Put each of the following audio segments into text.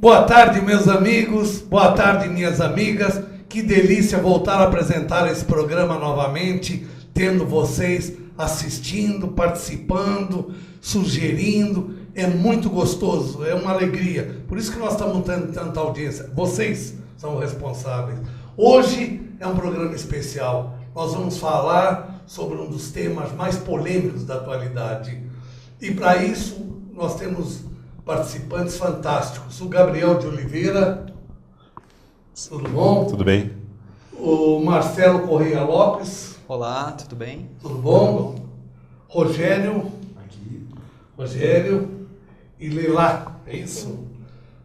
Boa tarde, meus amigos, boa tarde, minhas amigas. Que delícia voltar a apresentar esse programa novamente, tendo vocês assistindo, participando, sugerindo. É muito gostoso, é uma alegria. Por isso que nós estamos tendo tanta audiência. Vocês são responsáveis. Hoje é um programa especial. Nós vamos falar sobre um dos temas mais polêmicos da atualidade. E para isso nós temos participantes fantásticos. O Gabriel de Oliveira, tudo bom? Tudo bem. O Marcelo Correia Lopes. Olá, tudo bem? Tudo bom? Tudo bom. Rogério. Aqui. Rogério. E Leila, é isso?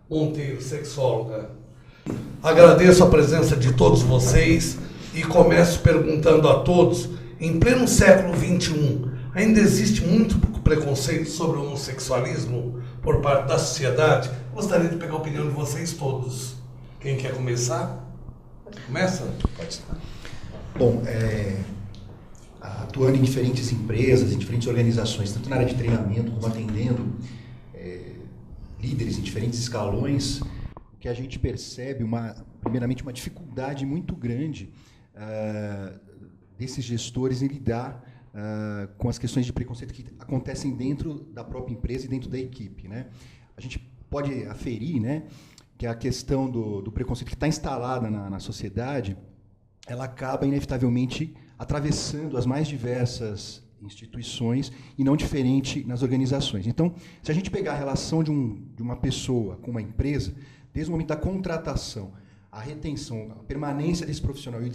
Monteiro, sexóloga. Agradeço a presença de todos vocês e começo perguntando a todos, em pleno século XXI, ainda existe muito preconceito sobre o homossexualismo por parte da sociedade? Gostaria de pegar a opinião de vocês todos. Quem quer começar? Começa? Pode ser. Bom, atuando em diferentes empresas, em diferentes organizações, tanto na área de treinamento como atendendo líderes em diferentes escalões, o que a gente percebe, primeiramente, uma dificuldade muito grande desses gestores em lidar com as questões de preconceito que acontecem dentro da própria empresa e dentro da equipe, né? A gente pode aferir, né, que a questão do preconceito que está instalada na sociedade, ela acaba inevitavelmente atravessando as mais diversas instituições e não diferente nas organizações. Então, se a gente pegar a relação de uma pessoa com uma empresa, desde o momento da contratação, a retenção, a permanência desse profissional e o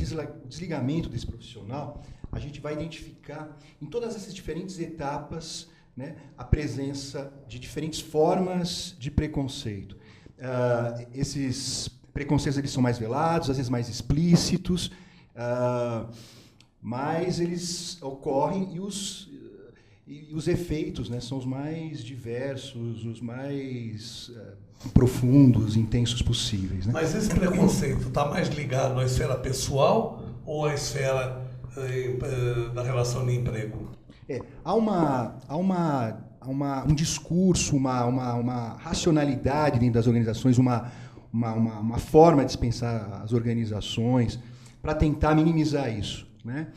desligamento desse profissional, a gente vai identificar em todas essas diferentes etapas, né, a presença de diferentes formas de preconceito. Esses preconceitos eles são mais velados, às vezes mais explícitos, mas eles ocorrem e os efeitos, né, são os mais diversos, os mais profundos, intensos possíveis, né? Mas esse preconceito está mais ligado à esfera pessoal ou à esfera da relação de emprego? Há um discurso, uma racionalidade dentro das organizações, uma forma de pensar as organizações para tentar minimizar isso, né?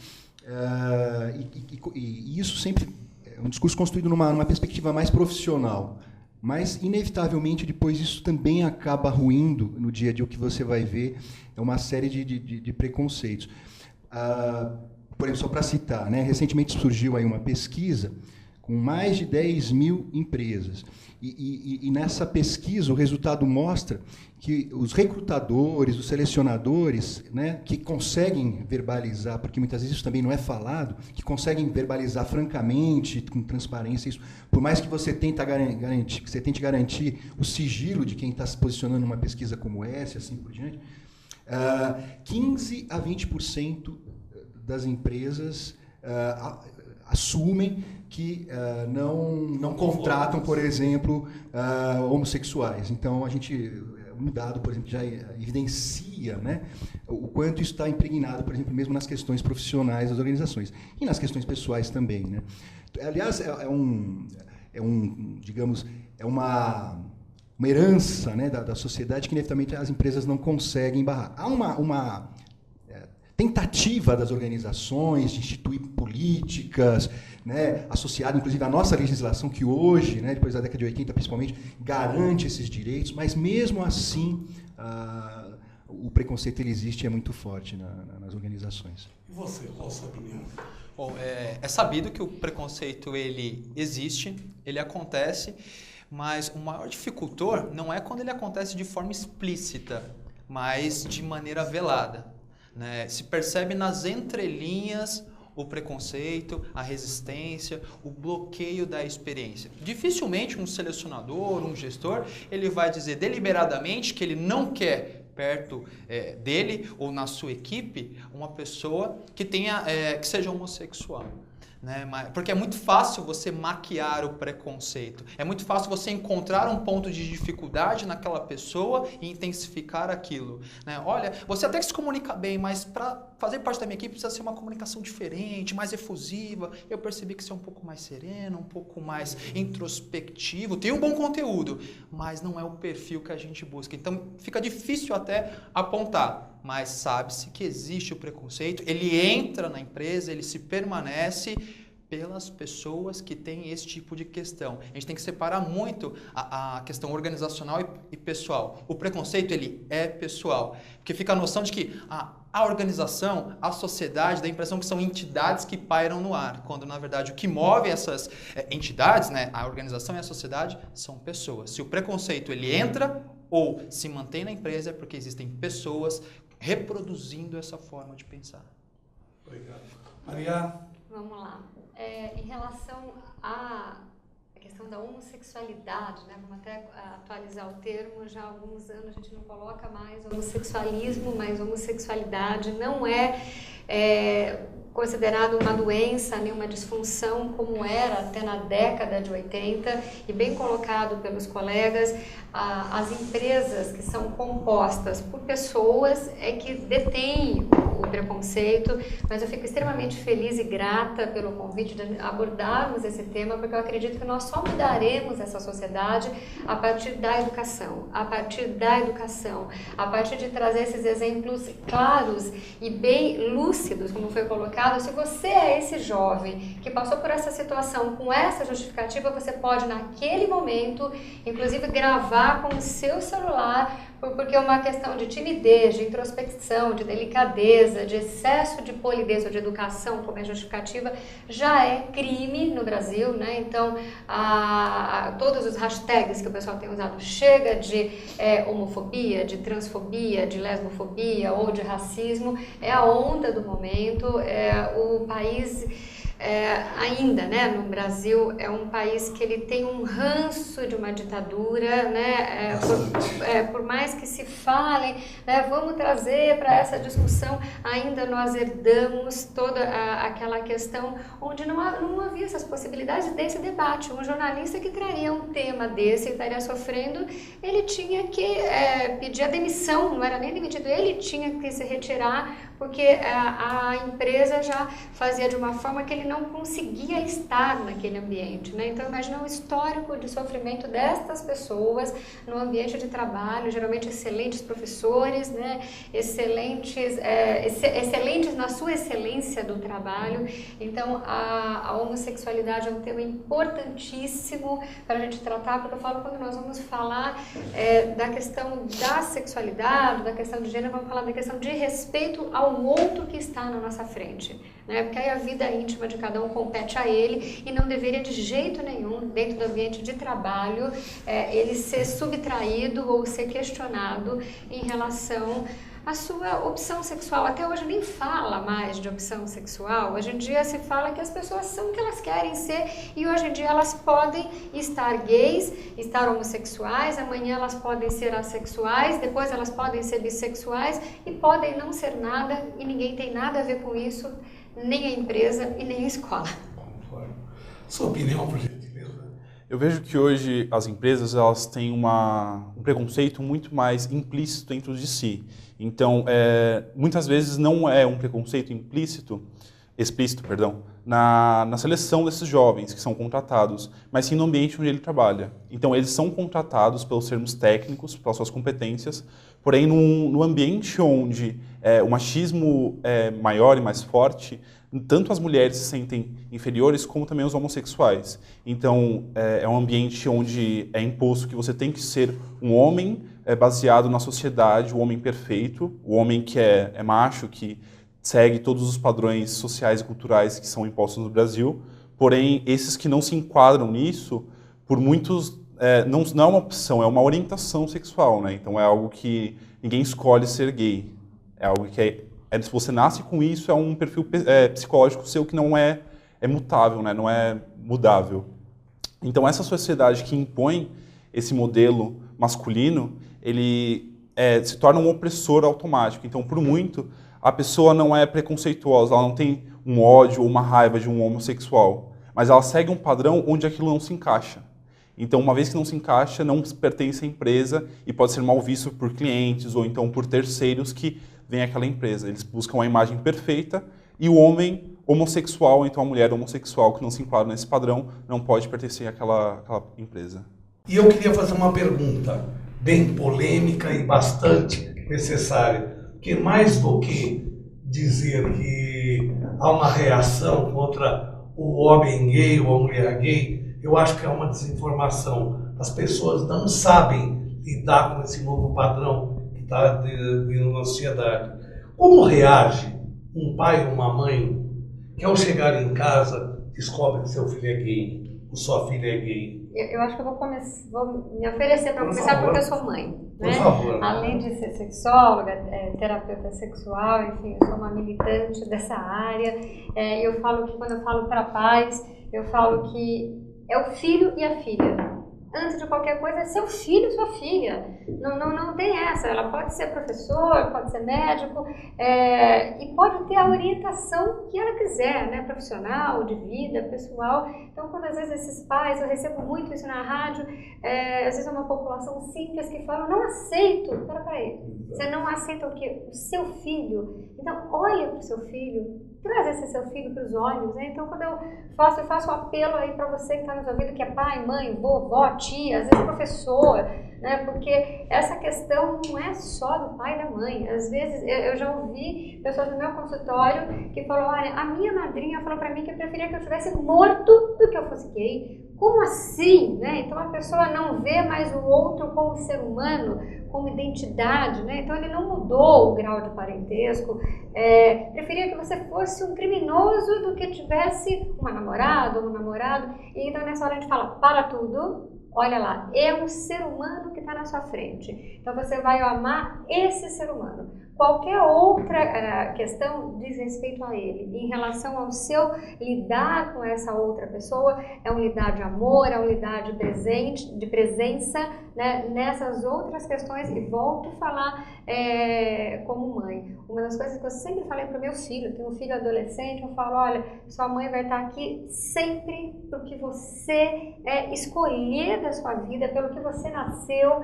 E isso sempre é um discurso construído numa perspectiva mais profissional, mas inevitavelmente depois isso também acaba ruindo no dia a dia. O que você vai ver é uma série de preconceitos. Por exemplo, só para citar, né, recentemente surgiu aí uma pesquisa com mais de 10 mil empresas. E nessa pesquisa, o resultado mostra que os recrutadores, os selecionadores, né, que conseguem verbalizar, porque muitas vezes isso também não é falado, que conseguem verbalizar francamente, com transparência, isso, por mais que você tente garantir o sigilo de quem está se posicionando numa pesquisa como essa, assim por diante, 15 a 20% das empresas assumem que não contratam, por exemplo, homossexuais. Então, um dado, por exemplo, já evidencia, né, o quanto isso está impregnado, por exemplo, mesmo nas questões profissionais das organizações e nas questões pessoais também, né? Aliás, digamos, uma herança, né, da sociedade que, inevitavelmente, as empresas não conseguem barrar. Há uma tentativa das organizações de instituir políticas, né, associada, inclusive, à nossa legislação, que hoje, né, depois da década de 80, principalmente, garante esses direitos, mas, mesmo assim, o preconceito ele existe e é muito forte nas organizações. E você, qual a sua opinião? Bom, é sabido que o preconceito ele existe, ele acontece, mas o maior dificultor não é quando ele acontece de forma explícita, mas de maneira velada, né? Se percebe nas entrelinhas o preconceito, a resistência, o bloqueio da experiência. Dificilmente um selecionador, um gestor, ele vai dizer deliberadamente que ele não quer perto dele ou na sua equipe uma pessoa que seja homossexual. Né? Porque é muito fácil você maquiar o preconceito. É muito fácil você encontrar um ponto de dificuldade naquela pessoa e intensificar aquilo. Né? Olha, você até que se comunica bem, mas para fazer parte da minha equipe precisa ser uma comunicação diferente, mais efusiva. Eu percebi que você é um pouco mais sereno, um pouco mais introspectivo, tem um bom conteúdo, mas não é o perfil que a gente busca. Então fica difícil até apontar, mas sabe-se que existe o preconceito, ele entra na empresa, ele se permanece pelas pessoas que têm esse tipo de questão. A gente tem que separar muito a questão organizacional e pessoal. O preconceito, ele é pessoal, porque fica a noção de que a organização, a sociedade, dá a impressão que são entidades que pairam no ar, quando, na verdade, o que move essas entidades, né, a organização e a sociedade, são pessoas. Se o preconceito ele entra ou se mantém na empresa, é porque existem pessoas reproduzindo essa forma de pensar. Obrigado. Maria? Vamos lá. Em relação à questão da homossexualidade, né? Vamos até atualizar o termo, já há alguns anos a gente não coloca mais homossexualismo, mas homossexualidade não é considerado uma doença, nem uma disfunção como era até na década de 80, e bem colocado pelos colegas, as empresas que são compostas por pessoas que detêm o preconceito, mas eu fico extremamente feliz e grata pelo convite de abordarmos esse tema, porque eu acredito que nós só mudaremos essa sociedade a partir da educação, a partir de trazer esses exemplos claros e bem lúcidos, como foi colocado. Se você é esse jovem que passou por essa situação com essa justificativa, você pode naquele momento, inclusive gravar com o seu celular, porque é uma questão de timidez, de introspecção, de delicadeza, de excesso de polidez ou de educação, como é justificativa, já é crime no Brasil, né? Então, todos os hashtags que o pessoal tem usado, chega de homofobia, de transfobia, de lesbofobia ou de racismo, é a onda do momento. O país ainda, né, no Brasil, é um país que ele tem um ranço de uma ditadura, né, por mais que se fale, né, vamos trazer para essa discussão, ainda nós herdamos toda aquela questão onde não havia essas possibilidades desse debate. Um jornalista que traria um tema desse e estaria sofrendo, ele tinha que pedir a demissão, não era nem demitido, ele tinha que se retirar, porque a empresa já fazia de uma forma que ele não conseguia estar naquele ambiente, né? Então, imagina o histórico de sofrimento destas pessoas no ambiente de trabalho, geralmente excelentes professores, né? Excelentes na sua excelência do trabalho. Então, a homossexualidade é um tema importantíssimo para a gente tratar, porque eu falo, quando nós vamos falar da questão da sexualidade, da questão de gênero, vamos falar da questão de respeito ao outro que está na nossa frente, né? Porque aí a vida íntima de cada um compete a ele e não deveria de jeito nenhum, dentro do ambiente de trabalho, ele ser subtraído ou ser questionado em relação à sua opção sexual. Até hoje nem fala mais de opção sexual. Hoje em dia se fala que as pessoas são o que elas querem ser, e hoje em dia elas podem estar gays, estar homossexuais, amanhã elas podem ser assexuais, depois elas podem ser bissexuais e podem não ser nada, e ninguém tem nada a ver com isso, nem a empresa e nem a escola. Sua opinião, por gentileza? Eu vejo que hoje as empresas elas têm um preconceito muito mais implícito dentro de si. Então, muitas vezes não é um preconceito explícito, na seleção desses jovens que são contratados, mas sim no ambiente onde ele trabalha. Então, eles são contratados pelos termos técnicos, pelas suas competências, porém, no ambiente onde o machismo é maior e mais forte, tanto as mulheres se sentem inferiores, como também os homossexuais. Então, é um ambiente onde é imposto que você tem que ser um homem baseado na sociedade, o homem perfeito, o homem que é macho, que segue todos os padrões sociais e culturais que são impostos no Brasil. Porém, esses que não se enquadram nisso, por muitos, não é uma opção, é uma orientação sexual, né? Então, é algo que ninguém escolhe ser gay. É algo que se você nasce com isso, é um perfil psicológico seu que não é mutável, né? Não é mudável. Então, essa sociedade que impõe esse modelo masculino, ele se torna um opressor automático. Então, por muito, a pessoa não é preconceituosa, ela não tem um ódio ou uma raiva de um homossexual, mas ela segue um padrão onde aquilo não se encaixa. Então, uma vez que não se encaixa, não pertence à empresa e pode ser mal visto por clientes ou então por terceiros que vem aquela empresa. Eles buscam a imagem perfeita e o homem homossexual, então a mulher homossexual que não se enquadra nesse padrão, não pode pertencer àquela empresa. E eu queria fazer uma pergunta bem polêmica e bastante necessária, que mais do que dizer que há uma reação contra o homem gay ou a mulher gay, eu acho que é uma desinformação. As pessoas não sabem lidar com esse novo padrão que está vindo na sociedade. Como reage um pai ou uma mãe que ao chegar em casa descobre que seu filho é gay, ou sua filha é gay? Eu acho que eu vou me oferecer para começar porque eu sou mãe. Por né? favor. Além de ser sexóloga, terapeuta sexual, enfim, eu sou uma militante dessa área. Eu falo que quando eu falo para pais, eu falo que é o filho e a filha. Antes de qualquer coisa, é seu filho, sua filha. Não tem essa. Ela pode ser professor, pode ser médico, e pode ter a orientação que ela quiser, né? Profissional, de vida, pessoal. Então, quando às vezes esses pais, eu recebo muito isso na rádio, às vezes é uma população simples que fala, não aceito. Peraí, você não aceita o quê? O seu filho. Então, olha para o seu filho. Traz esse seu filho para os olhos, né? Então, quando eu faço um apelo aí para você que está nos ouvindo, que é pai, mãe, vovó, tia, às vezes professor, né? Porque essa questão não é só do pai e da mãe. Às vezes, eu já ouvi pessoas no meu consultório que falaram, olha, a minha madrinha falou para mim que preferia que eu tivesse morto do que eu fosse gay. Como assim, né? Então, a pessoa não vê mais o outro como ser humano, como identidade, né? Então ele não mudou o grau de parentesco, preferia que você fosse um criminoso do que tivesse uma namorada ou um namorado. E então nessa hora a gente fala, para tudo, olha lá, é um ser humano que está na sua frente. Então você vai amar esse ser humano. Qualquer outra questão diz respeito a ele. Em relação ao seu lidar com essa outra pessoa, é um lidar de amor, é um lidar de presença, né, nessas outras questões. E volto a falar como mãe. Uma das coisas que eu sempre falei para o meu filho, eu tenho um filho adolescente, eu falo, olha, sua mãe vai estar aqui sempre porque você escolher da sua vida, pelo que você nasceu,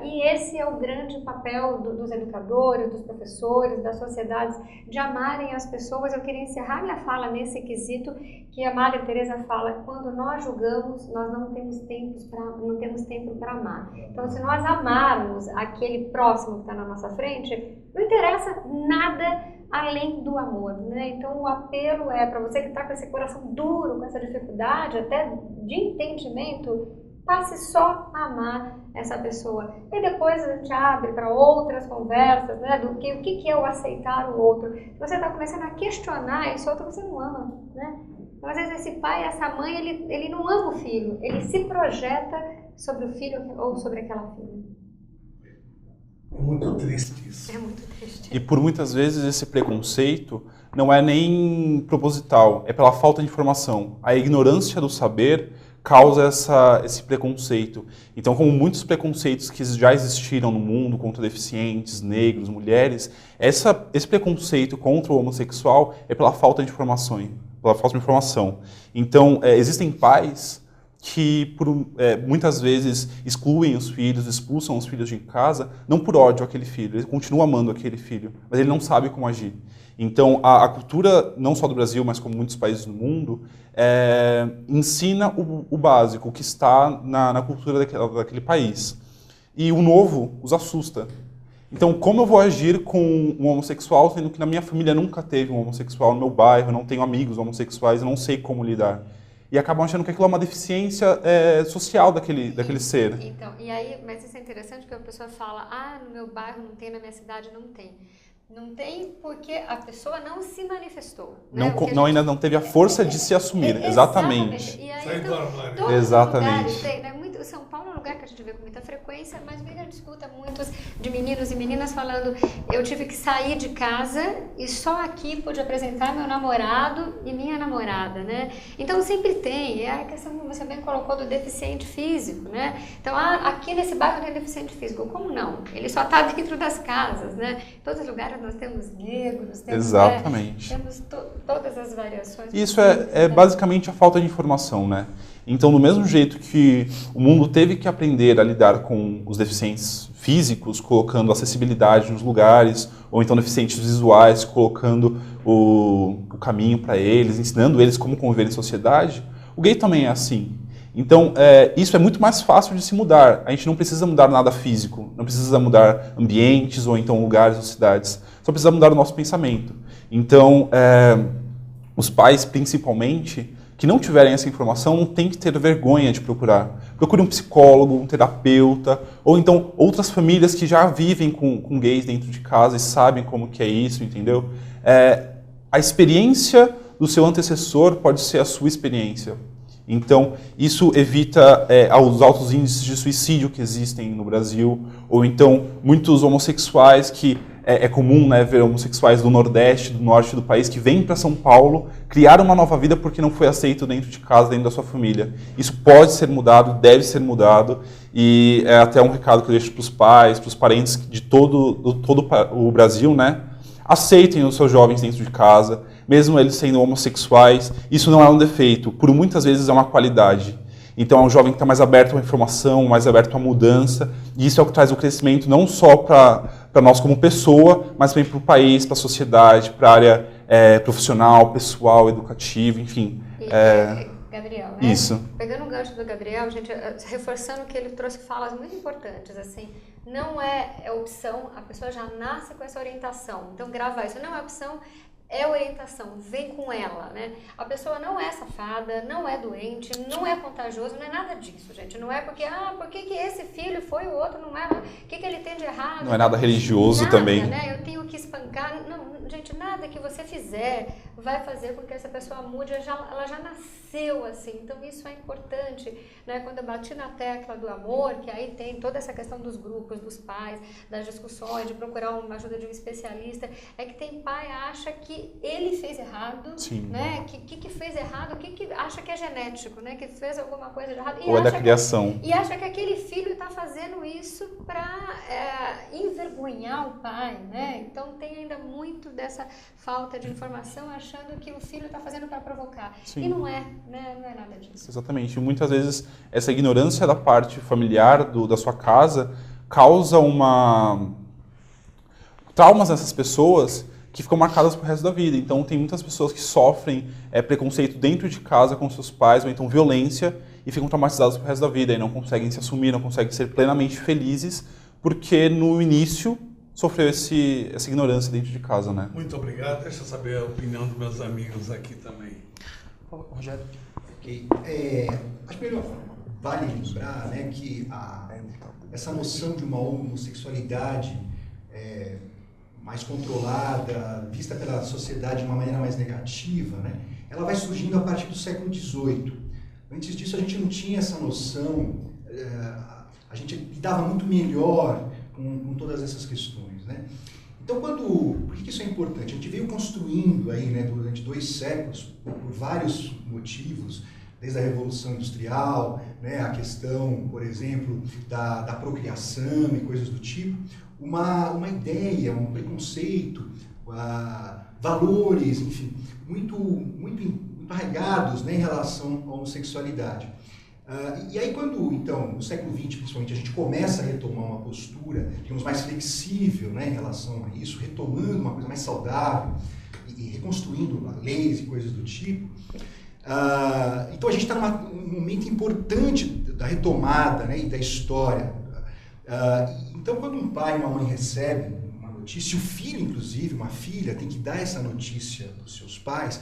e esse é o grande papel dos educadores, dos professores, das sociedades, de amarem as pessoas. Eu queria encerrar minha fala nesse quesito que a Madre Teresa fala, quando nós julgamos, nós não temos tempo para amar. Então, se nós amarmos aquele próximo que está na nossa frente, não interessa nada além do amor, né? Então, o apelo é para você que está com esse coração duro, com essa dificuldade, até de entendimento, passe só a amar essa pessoa. E depois a gente abre para outras conversas, né? Do que o que é o aceitar o outro. Se você está começando a questionar esse outro, você não ama, né? Então, às vezes esse pai, essa mãe, ele não ama o filho, ele se projeta sobre o filho ou sobre aquela filha. É muito triste isso. É muito triste. E por muitas vezes esse preconceito não é nem proposital, é pela falta de informação. A ignorância do saber causa esse preconceito. Então, como muitos preconceitos que já existiram no mundo contra deficientes, negros, mulheres, esse preconceito contra o homossexual é pela falta de informação. Então, existem pais que muitas vezes excluem os filhos, expulsam os filhos de casa, não por ódio àquele filho, ele continua amando aquele filho, mas ele não sabe como agir. Então, a cultura, não só do Brasil, mas como muitos países do mundo, ensina o básico, o que está na cultura daquele país. E o novo os assusta. Então, como eu vou agir com um homossexual, sendo que na minha família nunca teve um homossexual, no meu bairro, eu não tenho amigos homossexuais, eu não sei como lidar. E acabam achando que aquilo é uma deficiência social daquele ser. Então, mas isso é interessante porque a pessoa fala, no meu bairro não tem, na minha cidade não tem. Não tem porque a pessoa não se manifestou. Né? Ainda não teve a força de se assumir, exatamente. E aí, Sai do armário. todos Exatamente. os lugares tem, né? São Paulo é um lugar que a gente vê com muita frequência, mas a gente escuta muitos de meninos e meninas falando, eu tive que sair de casa e só aqui pude apresentar meu namorado e minha namorada, né? Então sempre tem, a questão que você bem colocou do deficiente físico, né? Então aqui nesse bairro tem deficiente físico, como não? Ele só está dentro das casas, né? Em todos os lugares nós temos negros, temos, exatamente. Temos todas as variações. Isso é basicamente a falta de informação, né? Então, do mesmo jeito que o mundo teve que aprender a lidar com os deficientes físicos, colocando acessibilidade nos lugares, ou então deficientes visuais, colocando o caminho para eles, ensinando eles como conviver em sociedade, o gay também é assim. Então, isso é muito mais fácil de se mudar. A gente não precisa mudar nada físico, não precisa mudar ambientes ou então lugares ou cidades, só precisa mudar o nosso pensamento. Então, os pais, principalmente, que não tiverem essa informação, não tem que ter vergonha de procurar. Procure um psicólogo, um terapeuta, ou então outras famílias que já vivem com gays dentro de casa e sabem como que é isso, entendeu? A experiência do seu antecessor pode ser a sua experiência. Então, isso evita os altos índices de suicídio que existem no Brasil, ou então muitos homossexuais que é comum, né, ver homossexuais do Nordeste, do Norte do país, que vêm para São Paulo criar uma nova vida porque não foi aceito dentro de casa, dentro da sua família. Isso pode ser mudado, deve ser mudado, e é até um recado que eu deixo para os pais, para os parentes de todo o Brasil, né? Aceitem os seus jovens dentro de casa, mesmo eles sendo homossexuais. Isso não é um defeito, por muitas vezes é uma qualidade. Então é um jovem que está mais aberto à informação, mais aberto à mudança, e isso é o que traz o crescimento não só para nós como pessoa, mas também para o país, para a sociedade, para a área profissional, pessoal, educativa, enfim. Gabriel, né? Isso. Pegando o gancho do Gabriel, gente, reforçando que ele trouxe falas muito importantes, assim, não é opção, a pessoa já nasce com essa orientação, então grava isso, não é opção, é orientação, vem com ela, né? A pessoa não é safada, não é doente, não é contagioso, não é nada disso, gente. Não é porque, por que esse filho foi o outro, não é? O que ele tem de errado? Não é nada religioso nada, também. Né? Eu tenho que espancar. Não, gente, nada que você fizer vai fazer com que essa pessoa mude, ela já nasceu assim. Então isso é importante, né? Quando eu bati na tecla do amor, que aí tem toda essa questão dos grupos, dos pais, das discussões, de procurar uma ajuda de um especialista, é que tem pai que acha que ele fez errado, Sim. né? Que fez errado, que acha que é genético, né? Que fez alguma coisa de errado. Ou é da criação. E acha que aquele filho está fazendo isso para envergonhar o pai, né? Então tem ainda muito dessa falta de informação, achando que o filho está fazendo para provocar. Sim. E não é, né? Não é nada disso. Exatamente. Muitas vezes essa ignorância da parte familiar da sua casa causa traumas nessas pessoas que ficam marcadas pro resto da vida. Então tem muitas pessoas que sofrem preconceito dentro de casa com seus pais, ou então violência, e ficam traumatizadas pro resto da vida, e não conseguem se assumir, não conseguem ser plenamente felizes, porque no início sofreu essa ignorância dentro de casa, né? Muito obrigado. Deixa eu saber a opinião dos meus amigos aqui também. Rogério. Okay. Acho que vale lembrar, né, que essa noção de uma homossexualidade mais controlada, vista pela sociedade de uma maneira mais negativa, né, ela vai surgindo a partir do século XVIII. Antes disso, a gente não tinha essa noção, a gente lidava muito melhor com todas essas questões, né? Então, por que isso é importante? A gente veio construindo aí, né, durante 2 séculos, por vários motivos, desde a Revolução Industrial, né, a questão, por exemplo, da procriação e coisas do tipo, uma ideia, um preconceito, valores, enfim, muito arraigados, né, em relação à homossexualidade. E aí quando, então, no século XX, principalmente, a gente começa a retomar uma postura, digamos, mais flexível, né, em relação a isso, retomando uma coisa mais saudável e reconstruindo leis e coisas do tipo, então a gente está num momento importante da retomada, né, e da história. Então quando um pai e uma mãe recebem uma notícia, o filho, inclusive, uma filha, tem que dar essa notícia para os seus pais,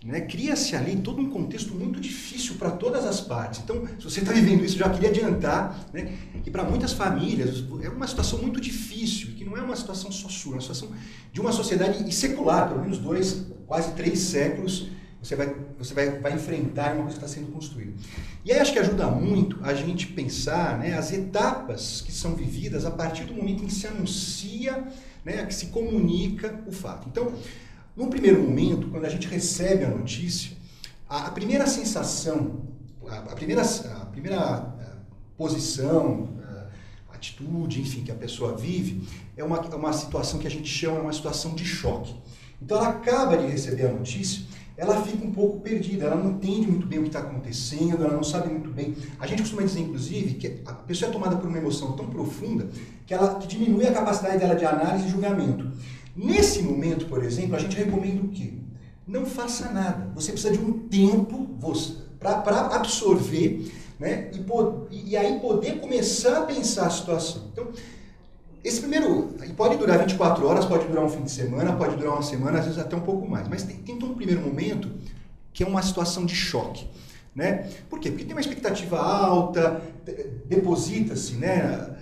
né, cria-se ali todo um contexto muito difícil para todas as partes. Então, se você está vivendo isso, eu já queria adiantar, né, que para muitas famílias é uma situação muito difícil, que não é uma situação só sua, é uma situação de uma sociedade secular, pelo menos 2, quase 3 séculos, você vai enfrentar uma coisa que está sendo construída. E aí acho que ajuda muito a gente pensar, né, as etapas que são vividas a partir do momento em que se anuncia, né, que se comunica o fato. Então, no primeiro momento, quando a gente recebe a notícia, a primeira sensação, a primeira posição, atitude, enfim, que a pessoa vive, é uma situação que a gente chama uma situação de choque. Então ela acaba de receber a notícia, ela fica um pouco perdida, ela não entende muito bem o que está acontecendo, ela não sabe muito bem. A gente costuma dizer, inclusive, que a pessoa é tomada por uma emoção tão profunda que diminui a capacidade dela de análise e julgamento. Nesse momento, por exemplo, a gente recomenda o quê? Não faça nada. Você precisa de um tempo para absorver, né? E aí poder começar a pensar a situação. Então, esse primeiro, pode durar 24 horas, pode durar um fim de semana, pode durar uma semana, às vezes até um pouco mais. Mas tem um primeiro momento que é uma situação de choque, né? Por quê? Porque tem uma expectativa alta, deposita-se, né,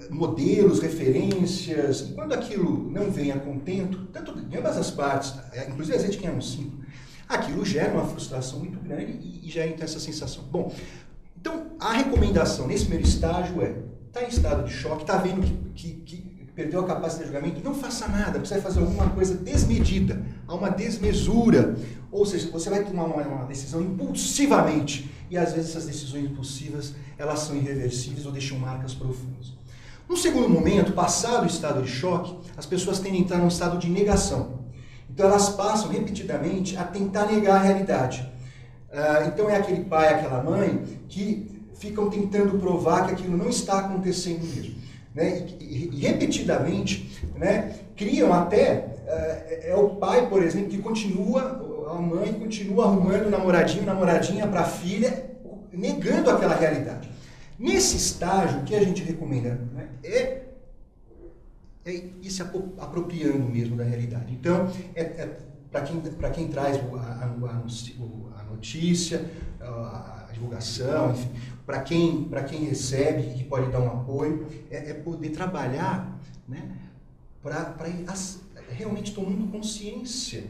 modelos, referências, e quando aquilo não vem a contento, tanto de ambas as partes, inclusive a gente que é um 5, aquilo gera uma frustração muito grande e gera então essa sensação. Bom, então a recomendação nesse primeiro estágio está em estado de choque, está vendo que perdeu a capacidade de julgamento, não faça nada, você vai fazer alguma coisa desmedida, há uma desmesura, ou seja, você vai tomar uma decisão impulsivamente, e às vezes essas decisões impulsivas, elas são irreversíveis ou deixam marcas profundas. No segundo momento, passado o estado de choque, as pessoas tendem a entrar num estado de negação. Então elas passam repetidamente a tentar negar a realidade. Então é aquele pai, aquela mãe que ficam tentando provar que aquilo não está acontecendo mesmo, né? E repetidamente, né, criam até, o pai, por exemplo, que a mãe continua arrumando namoradinha para a filha, negando aquela realidade. Nesse estágio, o que a gente recomenda, né, é ir se apropriando mesmo da realidade. Então, para quem traz a notícia, a divulgação, enfim, para quem recebe, que pode dar um apoio, é poder trabalhar, né, para ir realmente tomando consciência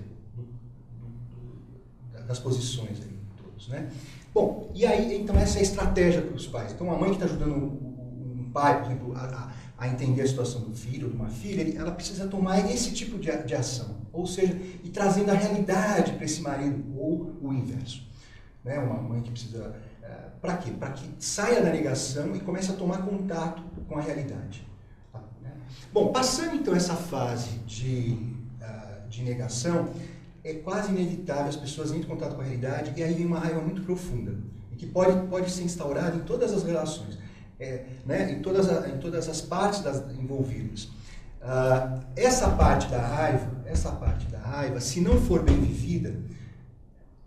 das posições ali, todos, né? Bom, e aí, então, essa é a estratégia para os pais. Então, a mãe que está ajudando um pai, por exemplo, a entender a situação do filho ou de uma filha, ela precisa tomar esse tipo de ação, ou seja, ir trazendo a realidade para esse marido, ou o inverso, né? Uma mãe que precisa... Para quê? Para que saia da negação e comece a tomar contato com a realidade. Né? Bom, passando então essa fase de negação, é quase inevitável, as pessoas entram em contato com a realidade e aí vem uma raiva muito profunda, e que pode ser instaurada em todas as relações, né? em todas as partes envolvidas. Essa parte da raiva, se não for bem vivida,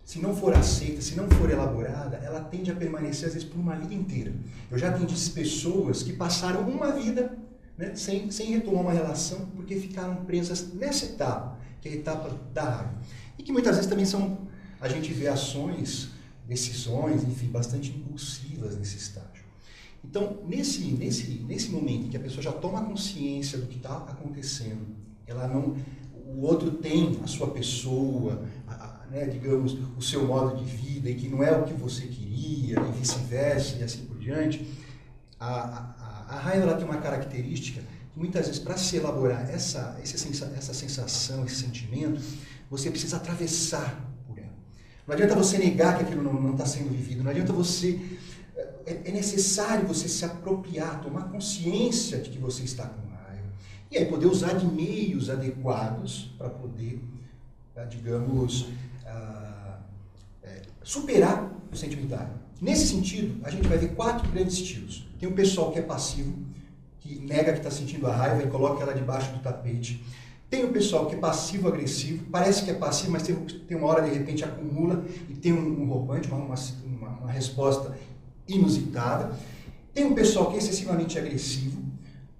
se não for aceita, se não for elaborada, ela tende a permanecer, às vezes, por uma vida inteira. Eu já atendi essas que passaram uma vida, né, sem retomar uma relação, porque ficaram presas nessa etapa, que é a etapa da raiva. E que muitas vezes também a gente vê ações, decisões, enfim, bastante impulsivas nesse estágio. Então, nesse momento em que a pessoa já toma consciência do que está acontecendo, o outro tem a sua pessoa, né, digamos, o seu modo de vida, e que não é o que você queria, e vice-versa, e assim por diante, a raiva ela tem uma característica que muitas vezes, para se elaborar essa sensação, esse sentimento, você precisa atravessar por ela. Não adianta você negar que aquilo não está sendo vivido, não adianta você... É necessário você se apropriar, tomar consciência de que você está com raiva, e aí poder usar de meios adequados para poder, digamos, superar o sentimento da raiva. Nesse sentido, a gente vai ver 4 grandes estilos. Tem o pessoal que é passivo, que nega que está sentindo a raiva e coloca ela debaixo do tapete. Tem o pessoal que é passivo-agressivo, parece que é passivo, mas tem uma hora, de repente, acumula e tem um rompante, uma resposta inusitada. Tem um pessoal que é excessivamente agressivo,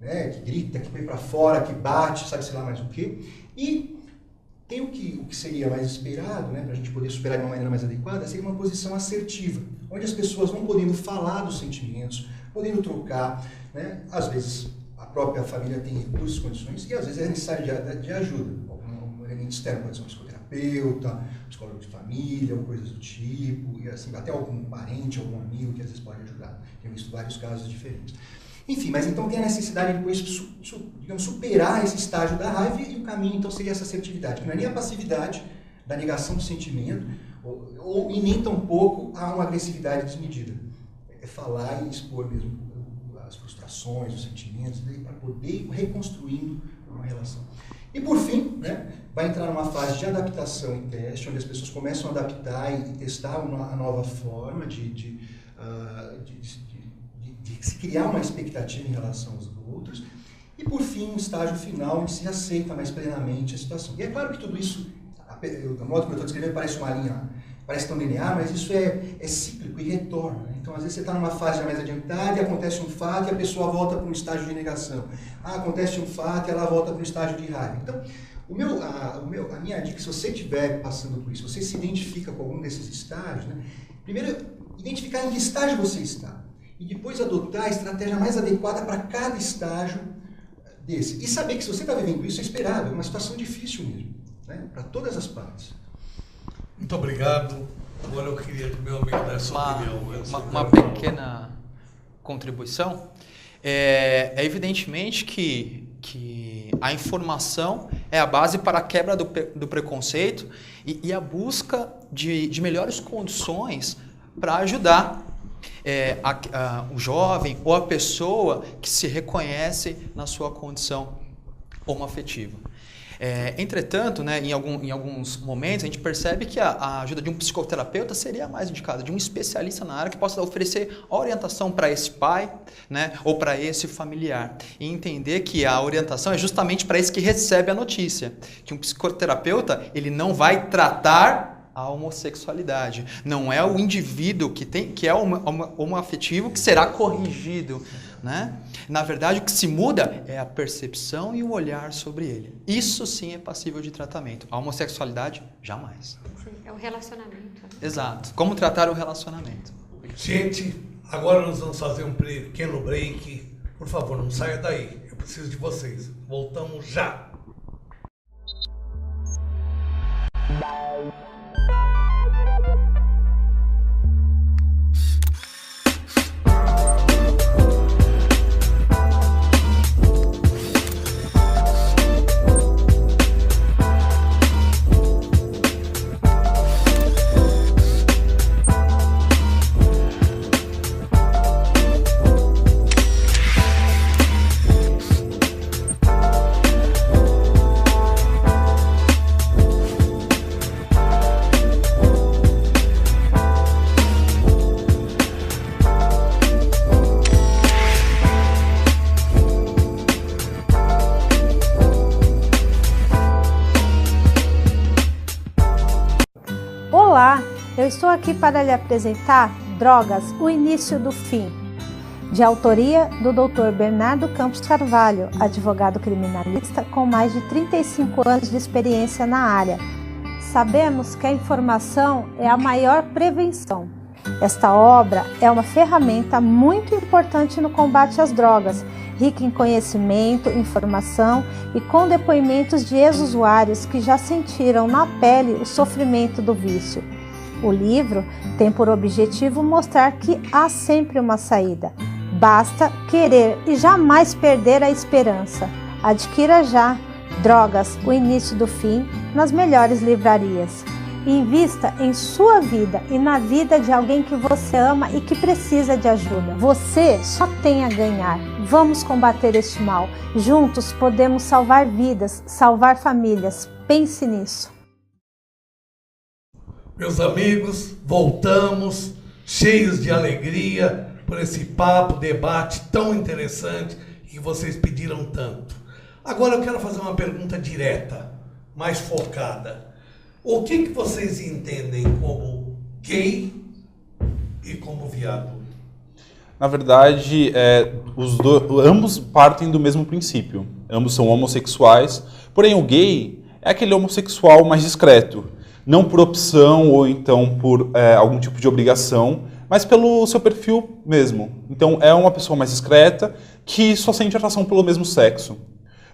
né, que grita, que põe para fora, que bate, sabe sei lá mais o quê. E tem o que seria mais esperado, né, para a gente poder superar de uma maneira mais adequada, seria uma posição assertiva, onde as pessoas vão podendo falar dos sentimentos, podendo trocar, né, às vezes a própria família tem recursos, condições, e às vezes é necessário de ajuda. Um elemento externo pode ser um psicoterapeuta, um psicólogo de família, ou coisas do tipo, e assim, até algum parente, algum amigo que às vezes pode ajudar. Tenho visto vários casos diferentes. Enfim, mas então tem a necessidade de depois, digamos, superar esse estágio da raiva, e o caminho então seria essa assertividade, que não é nem a passividade da negação do sentimento, e nem tampouco a uma agressividade desmedida. É falar e expor mesmo as frustrações, os sentimentos, para poder ir reconstruindo uma relação. E por fim, né, vai entrar numa fase de adaptação e teste, onde as pessoas começam a adaptar e testar uma nova forma de se criar uma expectativa em relação aos outros. E, por fim, o estágio final, onde se aceita mais plenamente a situação. E é claro que tudo isso, a modo que eu estou descrevendo, parece uma linha, parece tão linear, mas isso é cíclico e retorna. Né? Então, às vezes, você está numa fase já mais adiantada e acontece um fato e a pessoa volta para um estágio de negação. Acontece um fato e ela volta para um estágio de raiva. Então, a minha dica, se você estiver passando por isso, você se identifica com algum desses estágios, né? Primeiro, identificar em que estágio você está. E depois adotar a estratégia mais adequada para cada estágio desse. E saber que se você está vivendo isso, é esperado, é uma situação difícil mesmo, né? Para todas as partes. Muito obrigado. Agora eu queria que o meu amigo desse sua opinião. Uma pequena contribuição. É evidentemente que a informação é a base para a quebra do preconceito e a busca de melhores condições para ajudar o jovem ou a pessoa que se reconhece na sua condição homoafetiva. Entretanto, né, em alguns momentos, a gente percebe que a ajuda de um psicoterapeuta seria mais indicada, de um especialista na área que possa oferecer orientação para esse pai, né, ou para esse familiar. E entender que a orientação é justamente para esse que recebe a notícia. Que um psicoterapeuta, ele não vai tratar a homossexualidade. Não é o indivíduo que é homoafetivo que será corrigido, né? Na verdade, o que se muda é a percepção e o olhar sobre ele. Isso sim é passível de tratamento. A homossexualidade, jamais. Sim, é o relacionamento. Né? Exato. Como tratar o relacionamento. Gente, agora nós vamos fazer um pequeno break. Por favor, não saia daí. Eu preciso de vocês. Voltamos já. Olá, eu estou aqui para lhe apresentar Drogas, o Início do Fim, de autoria do Dr. Bernardo Campos Carvalho, advogado criminalista com mais de 35 anos de experiência na área. Sabemos que a informação é a maior prevenção. Esta obra é uma ferramenta muito importante no combate às drogas, rica em conhecimento, informação e com depoimentos de ex-usuários que já sentiram na pele o sofrimento do vício. O livro tem por objetivo mostrar que há sempre uma saída. Basta querer e jamais perder a esperança. Adquira já Drogas, o Início do Fim, nas melhores livrarias. Invista em sua vida e na vida de alguém que você ama e que precisa de ajuda. Você só tem a ganhar. Vamos combater este mal. Juntos podemos salvar vidas, salvar famílias. Pense nisso. Meus amigos, voltamos cheios de alegria por esse papo, debate tão interessante que vocês pediram tanto. Agora eu quero fazer uma pergunta direta, mais focada. O que vocês entendem como gay e como viado? Na verdade, ambos partem do mesmo princípio. Ambos são homossexuais, porém o gay é aquele homossexual mais discreto. Não por opção ou então por algum tipo de obrigação, mas pelo seu perfil mesmo. Então é uma pessoa mais discreta que só sente atração pelo mesmo sexo.